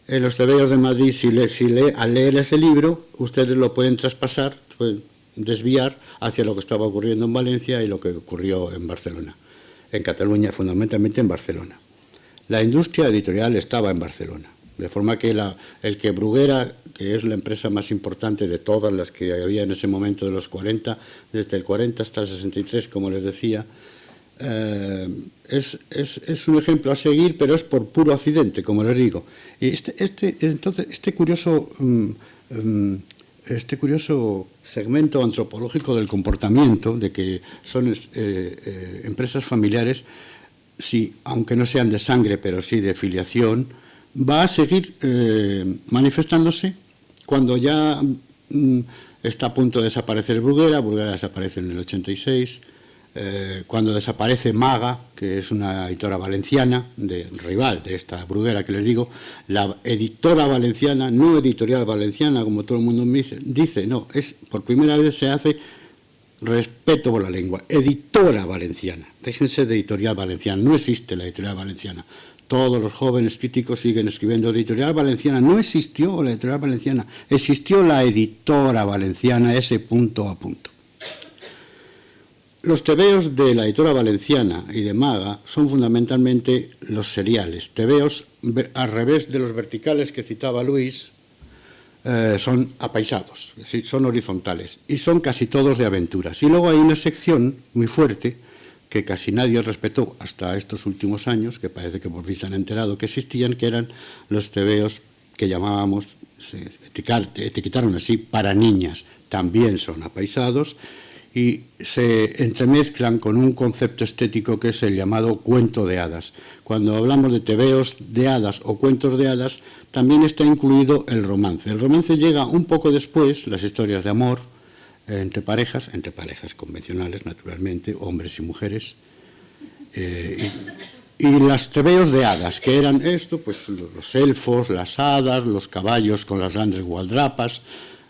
[SPEAKER 3] En los tebeos de Madrid, al leer ese libro, ustedes lo pueden traspasar, pueden desviar hacia lo que estaba ocurriendo en Valencia y lo que ocurrió en Barcelona, en Cataluña, fundamentalmente en Barcelona. La industria editorial estaba en Barcelona, de forma que el que Bruguera, que es la empresa más importante de todas las que había en ese momento de los 40, desde el 40 hasta el 63, como les decía, es un ejemplo a seguir, pero es por puro accidente, como les digo. Y este curioso segmento antropológico del comportamiento, de que son empresas familiares, sí, aunque no sean de sangre, pero sí de filiación, va a seguir manifestándose cuando ya está a punto de desaparecer Bruguera. Bruguera desaparece en el 86, cuando desaparece Maga, que es una editora valenciana, rival de esta Bruguera que les digo, la editora valenciana, no editorial valenciana, como todo el mundo me dice, no, por primera vez se hace respeto por la lengua, editora valenciana, déjense de editorial valenciana, no existe la editorial valenciana. Todos los jóvenes críticos siguen escribiendo editorial valenciana. No existió la editorial valenciana, existió la editora valenciana, ese punto a punto. Los tebeos de la editora valenciana y de Maga son fundamentalmente los seriales. Tebeos, al revés de los verticales que citaba Luis, son apaisados, es decir, son horizontales y son casi todos de aventuras. Y luego hay una sección muy fuerte que casi nadie respetó hasta estos últimos años, que parece que por fin se han enterado que existían, que eran los tebeos que llamábamos, se etiquetaron así, para niñas. También son apaisados y se entremezclan con un concepto estético que es el llamado cuento de hadas. Cuando hablamos de tebeos de hadas o cuentos de hadas, también está incluido el romance. El romance llega un poco después, las historias de amor, entre parejas convencionales, naturalmente, hombres y mujeres, y las tebeos de hadas, que eran esto, pues los elfos, las hadas, los caballos con las grandes gualdrapas,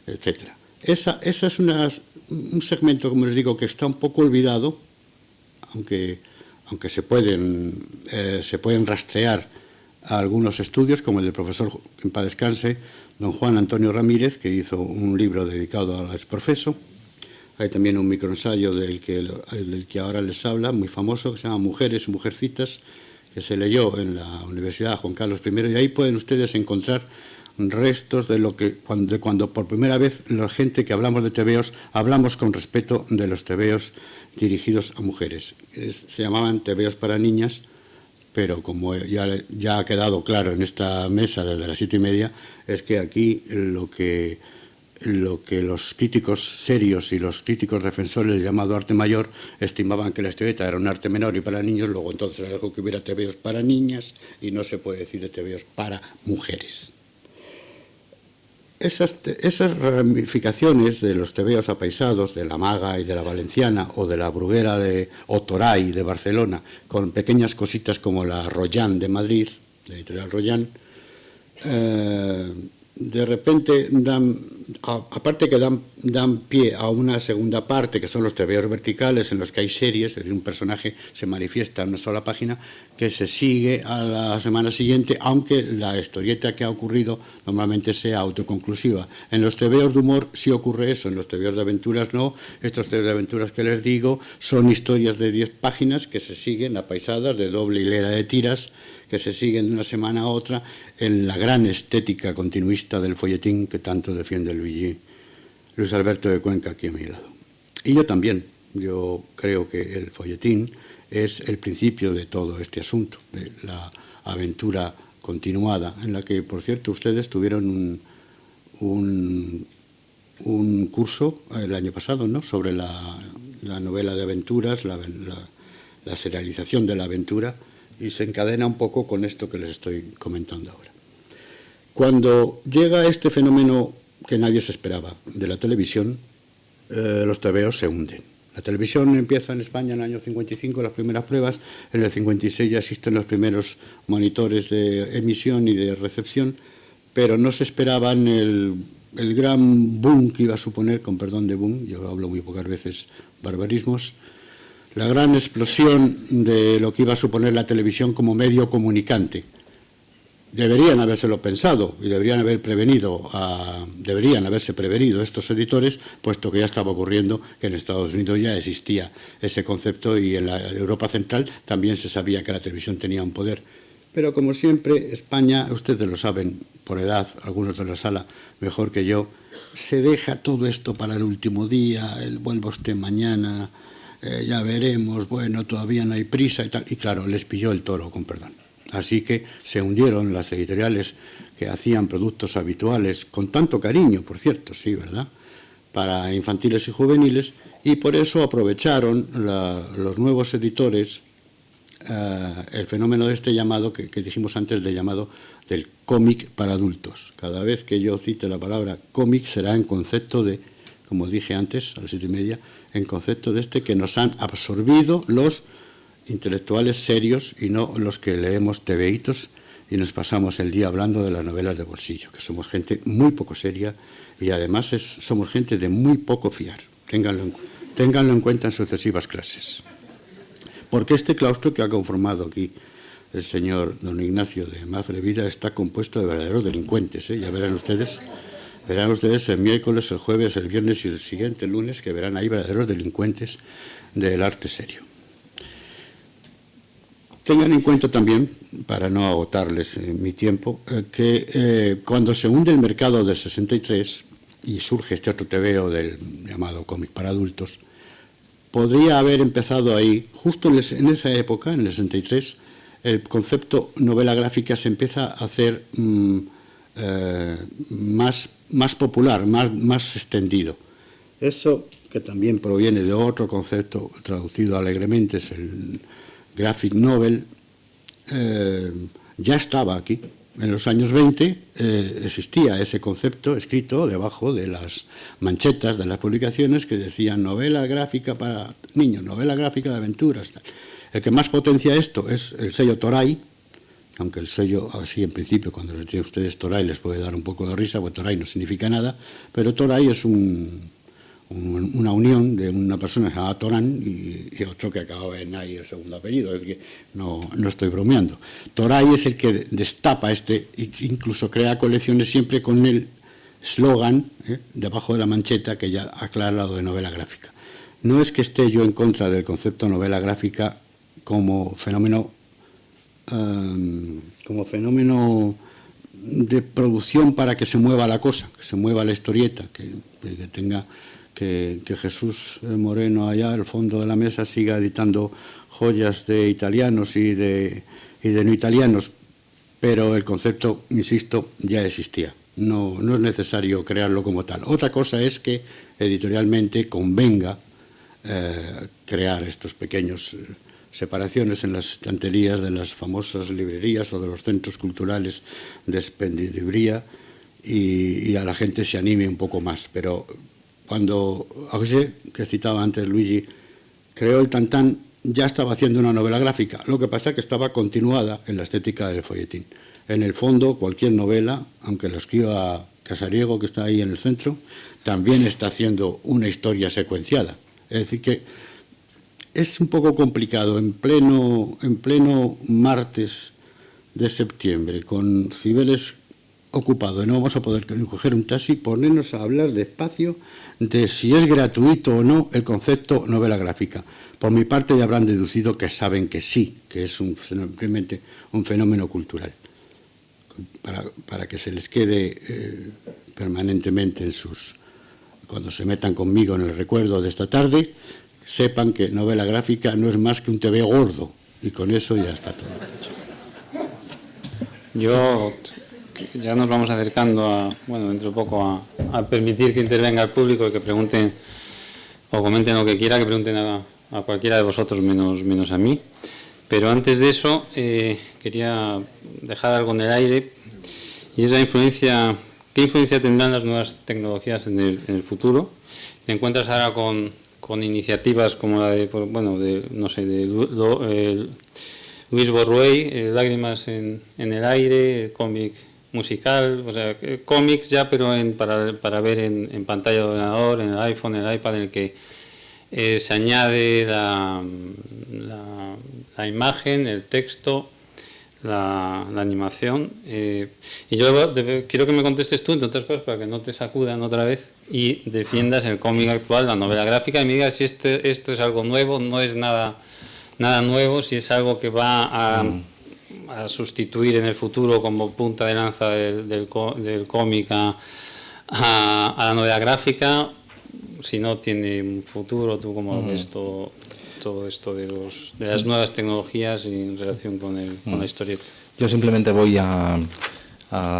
[SPEAKER 3] etc. Esa es un segmento, como les digo, que está un poco olvidado, aunque se pueden rastrear a algunos estudios, como el del profesor, en paz descanse, don Juan Antonio Ramírez, que hizo un libro dedicado al exprofeso. Hay también un microensayo del que ahora les habla, muy famoso, que se llama Mujeres y Mujercitas, que se leyó en la Universidad Juan Carlos I, y ahí pueden ustedes encontrar restos de cuando por primera vez la gente que hablamos de tebeos, hablamos con respeto de los tebeos dirigidos a mujeres. Se llamaban tebeos para niñas, pero como ya ha quedado claro en esta mesa desde las 7:30, es que aquí lo que los críticos serios y los críticos defensores del llamado arte mayor estimaban que la historieta era un arte menor y para niños, luego entonces era algo que hubiera tebeos para niñas y no se puede decir de tebeos para mujeres. Esas ramificaciones de los tebeos apaisados, de la Maga y de la Valenciana, o de la Bruguera o Toray de Barcelona, con pequeñas cositas como la Rollán de Madrid, la editorial Rollán, de repente aparte que dan pie a una segunda parte, que son los tebeos verticales, en los que hay series, es decir, un personaje se manifiesta en una sola página, que se sigue a la semana siguiente, aunque la historieta que ha ocurrido normalmente sea autoconclusiva. En los tebeos de humor sí ocurre eso, en los tebeos de aventuras no. Estos tebeos de aventuras que les digo son historias de 10 páginas que se siguen apaisadas de doble hilera de tiras, que se siguen de una semana a otra en la gran estética continuista del folletín que tanto defiende Luis Alberto de Cuenca aquí a mi lado. Y yo también, yo creo que el folletín es el principio de todo este asunto, de la aventura continuada, en la que, por cierto, ustedes tuvieron un curso el año pasado, ¿no?, sobre la novela de aventuras, la serialización de la aventura, y se encadena un poco con esto que les estoy comentando ahora. Cuando llega este fenómeno que nadie se esperaba de la televisión, los tebeos se hunden. La televisión empieza en España en el año 55, las primeras pruebas, en el 56 ya existen los primeros monitores de emisión y de recepción, pero no se esperaban el gran boom que iba a suponer, con perdón de boom, yo hablo muy pocas veces barbarismos, la gran explosión de lo que iba a suponer la televisión como medio comunicante. Deberían habérselo pensado y deberían haberse prevenido estos editores, puesto que ya estaba ocurriendo que en Estados Unidos ya existía ese concepto y en la Europa Central también se sabía que la televisión tenía un poder. Pero como siempre, España, ustedes lo saben por edad, algunos de la sala mejor que yo, se deja todo esto para el último día, vuelva usted mañana, ya veremos, bueno, todavía no hay prisa y tal. Y claro, les pilló el toro, con perdón. Así que se hundieron las editoriales que hacían productos habituales, con tanto cariño, por cierto, sí, ¿verdad?, para infantiles y juveniles, y por eso aprovecharon los nuevos editores el fenómeno de este llamado, que dijimos antes, de llamado del cómic para adultos. Cada vez que yo cite la palabra cómic será en concepto de, como dije antes, a las 7:30, en concepto de este que nos han absorbido los intelectuales serios y no los que leemos tebeitos y nos pasamos el día hablando de las novelas de bolsillo, que somos gente muy poco seria y además somos gente de muy poco fiar. Ténganlo en cuenta en sucesivas clases. Porque este claustro que ha conformado aquí el señor don Ignacio de Mafre Vida está compuesto de verdaderos delincuentes, ¿eh? Ya verán ustedes el miércoles, el jueves, el viernes y el siguiente lunes, que verán ahí verdaderos delincuentes del arte serio. Tengan en cuenta también, para no agotarles mi tiempo, que cuando se hunde el mercado del 63 y surge este otro tebeo del llamado cómic para adultos, podría haber empezado ahí, justo en esa época, en el 63, el concepto novela gráfica se empieza a hacer más popular, más extendido. Eso, que también proviene de otro concepto traducido alegremente, es el graphic novel, ya estaba aquí. En los años 20 existía ese concepto escrito debajo de las manchetas de las publicaciones que decían novela gráfica para niños, novela gráfica de aventuras. Tal. El que más potencia esto es el sello Toray, aunque el sello, así en principio, cuando les tienen ustedes Toray les puede dar un poco de risa, porque Toray no significa nada, pero Toray es una unión de una persona que se llama Torán y otro que acababa en Ay, el segundo apellido, es decir, no estoy bromeando. Toray es el que destapa incluso crea colecciones siempre con el eslogan debajo de la mancheta que ya ha aclarado de novela gráfica. No es que esté yo en contra del concepto novela gráfica como fenómeno de producción para que se mueva la cosa, que se mueva la historieta, que Jesús Moreno allá al fondo de la mesa siga editando joyas de italianos y de no italianos, pero el concepto, insisto, ya existía. No es necesario crearlo como tal. Otra cosa es que editorialmente convenga crear estos pequeños separaciones en las estanterías de las famosas librerías o de los centros culturales de expendiduría y a la gente se anime un poco más. Pero cuando Auger, que citaba antes Luigi, creó el Tantán, ya estaba haciendo una novela gráfica. Lo que pasa es que estaba continuada en la estética del folletín. En el fondo, cualquier novela, aunque la escriba Casariego, que está ahí en el centro, también está haciendo una historia secuenciada. Es decir, que es un poco complicado en pleno martes de septiembre, con Cibeles ocupado y no vamos a poder coger un taxi, ponernos a hablar despacio de si es gratuito o no el concepto novela gráfica. Por mi parte ya habrán deducido que saben que sí, que es simplemente un fenómeno cultural, para que se les quede permanentemente cuando se metan conmigo en el recuerdo de esta tarde, sepan que novela gráfica no es más que un TV gordo, y con eso ya está todo
[SPEAKER 1] dicho. Ya nos vamos acercando dentro de poco a permitir que intervenga el público y que pregunten o comenten lo que quiera, que pregunten a cualquiera de vosotros menos a mí. Pero antes de eso, quería dejar algo en el aire, y es la influencia. ¿Qué influencia tendrán las nuevas tecnologías en el futuro? Te encuentras ahora con iniciativas como la de Luis Borruey, Lágrimas en el aire, cómic musical, o sea, cómics ya, pero para ver en pantalla de ordenador, en el iPhone, en el iPad, en el que se añade la imagen, el texto, la animación. Y yo quiero que me contestes tú, entre otras cosas, para que no te sacudan otra vez y defiendas el cómic actual, la novela gráfica, y me digas si esto es algo nuevo, no es nada nuevo, si es algo que va a sustituir en el futuro como punta de lanza del cómic a la novela gráfica, si no tiene un futuro. ¿Tú cómo ves todo esto de las nuevas tecnologías y en relación con la historieta?
[SPEAKER 2] Yo simplemente voy a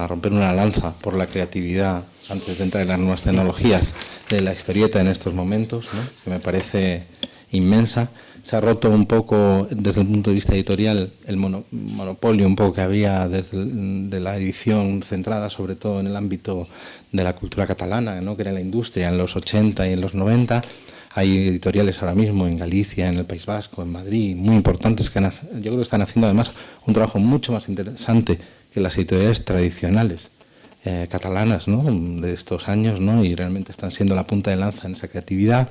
[SPEAKER 2] romper una lanza por la creatividad, antes de entrar en las nuevas tecnologías, de la historieta en estos momentos, ¿no? Que me parece inmensa. Se ha roto un poco, desde el punto de vista editorial, el monopolio un poco que había de la edición centrada sobre todo en el ámbito de la cultura catalana, ¿no? Que era la industria en los 80 y en los 90. Hay editoriales ahora mismo en Galicia, en el País Vasco, en Madrid, muy importantes, que yo creo que están haciendo además un trabajo mucho más interesante que las editoriales tradicionales catalanas, ¿no? De estos años, ¿no? Y realmente están siendo la punta de lanza en esa creatividad.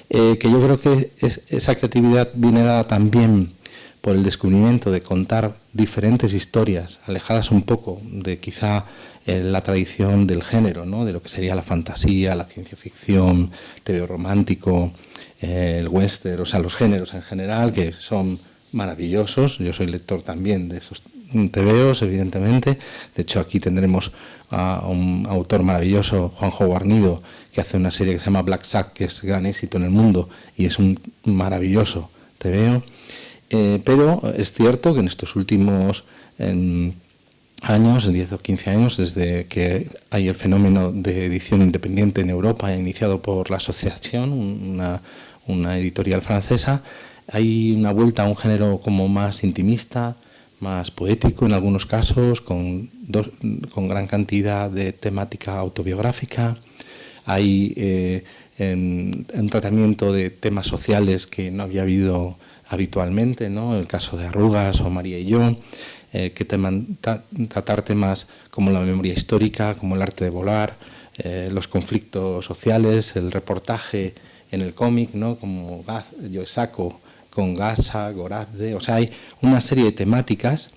[SPEAKER 2] Que yo creo que esa creatividad viene dada también por el descubrimiento de contar diferentes historias, alejadas un poco de quizá la tradición del género, ¿no? De lo que sería la fantasía, la ciencia ficción, TVO romántico, el western, o sea, los géneros en general, que son maravillosos. Yo soy lector también de esos TVOs, evidentemente. De hecho, aquí tendremos a un autor maravilloso, Juanjo Guarnido, que hace una serie que se llama Black Sack, que es gran éxito en el mundo y es un maravilloso TVO. Pero es cierto que en estos últimos años, en 10 o 15 años, desde que hay el fenómeno de edición independiente en Europa, iniciado por la Asociación, una editorial francesa, hay una vuelta a un género como más intimista, más poético en algunos casos, con gran cantidad de temática autobiográfica. Hay un tratamiento de temas sociales que no había habido habitualmente, ¿no? El caso de Arrugas o María y yo, que tratar temas como la memoria histórica, como el arte de volar, los conflictos sociales, el reportaje en el cómic, ¿no? Como Yo Saco, con Gasa, Gorazde. O sea, hay una serie de temáticas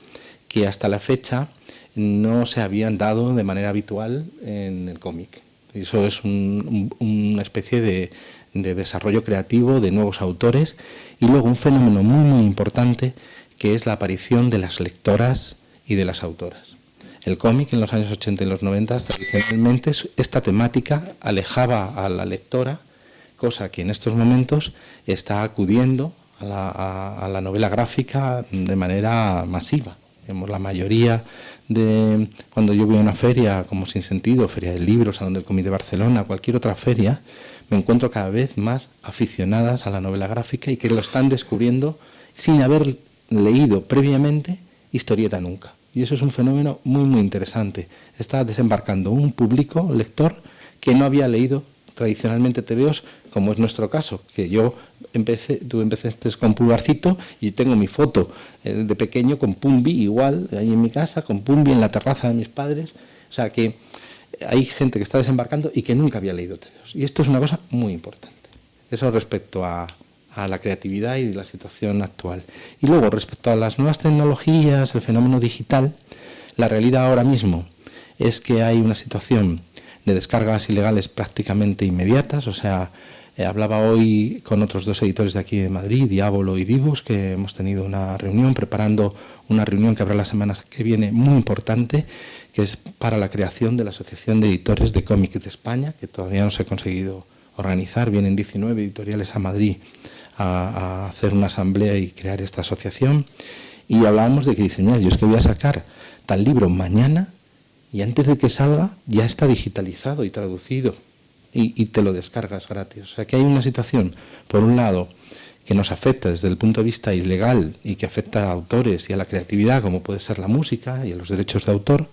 [SPEAKER 2] que hasta la fecha no se habían dado de manera habitual en el cómic. Eso es una especie de desarrollo creativo de nuevos autores, y luego un fenómeno muy, muy importante, que es la aparición de las lectoras y de las autoras. El cómic en los años 80 y los 90, tradicionalmente, esta temática alejaba a la lectora, cosa que en estos momentos está acudiendo a la novela gráfica de manera masiva. La mayoría cuando yo voy a una feria como Sin Sentido, Feria del Libro, Salón del Cómic de Barcelona, cualquier otra feria, me encuentro cada vez más aficionadas a la novela gráfica y que lo están descubriendo sin haber leído previamente historieta nunca. Y eso es un fenómeno muy, muy interesante. Está desembarcando un público lector que no había leído tradicionalmente TVOs, como es nuestro caso, que tú empezaste con Pulgarcito y tengo mi foto de pequeño con Pumbi, igual, ahí en mi casa, con Pumbi en la terraza de mis padres. O sea que hay gente que está desembarcando y que nunca había leído TVOs. Y esto es una cosa muy importante. Eso respecto a la creatividad y la situación actual. Y luego, respecto a las nuevas tecnologías, el fenómeno digital, la realidad ahora mismo es que hay una situación de descargas ilegales prácticamente inmediatas. O sea, hablaba hoy con otros dos editores de aquí de Madrid, Diabolo y Dibus, que hemos tenido una reunión, preparando una reunión que habrá la semana que viene muy importante, que es para la creación de la Asociación de Editores de Cómics de España, que todavía no se ha conseguido organizar. Vienen 19 editoriales a Madrid a hacer una asamblea y crear esta asociación. Y hablábamos de que dicen, mira, yo es que voy a sacar tal libro mañana y antes de que salga ya está digitalizado y traducido y te lo descargas gratis. O sea que hay una situación, por un lado, que nos afecta desde el punto de vista ilegal y que afecta a autores y a la creatividad, como puede ser la música y a los derechos de autor.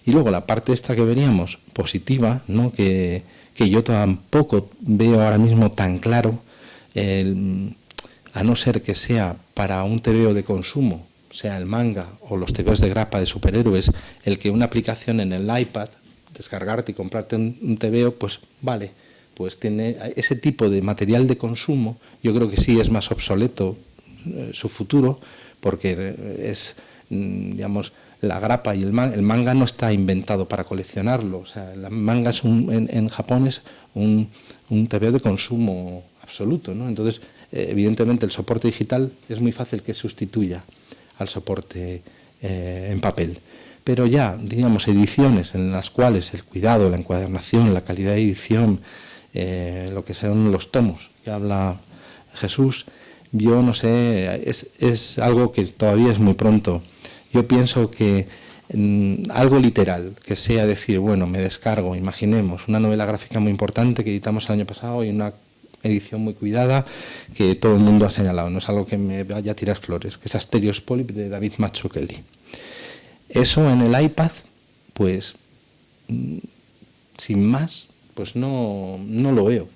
[SPEAKER 2] Y luego la parte esta que veríamos, positiva, ¿no? que yo tampoco veo ahora mismo tan claro, a no ser que sea para un TVO de consumo, sea el manga o los TVOs de grapa de superhéroes, el que una aplicación en el iPad, descargarte y comprarte un TVO, pues vale, pues tiene ese tipo de material de consumo. Yo creo que sí es más obsoleto su futuro, porque es, digamos, la grapa y el manga no está inventado para coleccionarlo. O sea, el manga es en Japón es un TVO de consumo absoluto, ¿no? Entonces, evidentemente, el soporte digital es muy fácil que sustituya al soporte en papel. Pero ya, digamos, ediciones en las cuales el cuidado, la encuadernación, la calidad de edición, lo que son los tomos que habla Jesús, yo no sé, es algo que todavía es muy pronto. Yo pienso que algo literal, que sea decir, bueno, me descargo, imaginemos, una novela gráfica muy importante que editamos el año pasado y una edición muy cuidada que todo el mundo ha señalado, no es algo que me vaya a tirar flores, que es Asterios Polyp de David Mazzucchelli. Eso en el iPad, pues, sin más, pues no lo veo,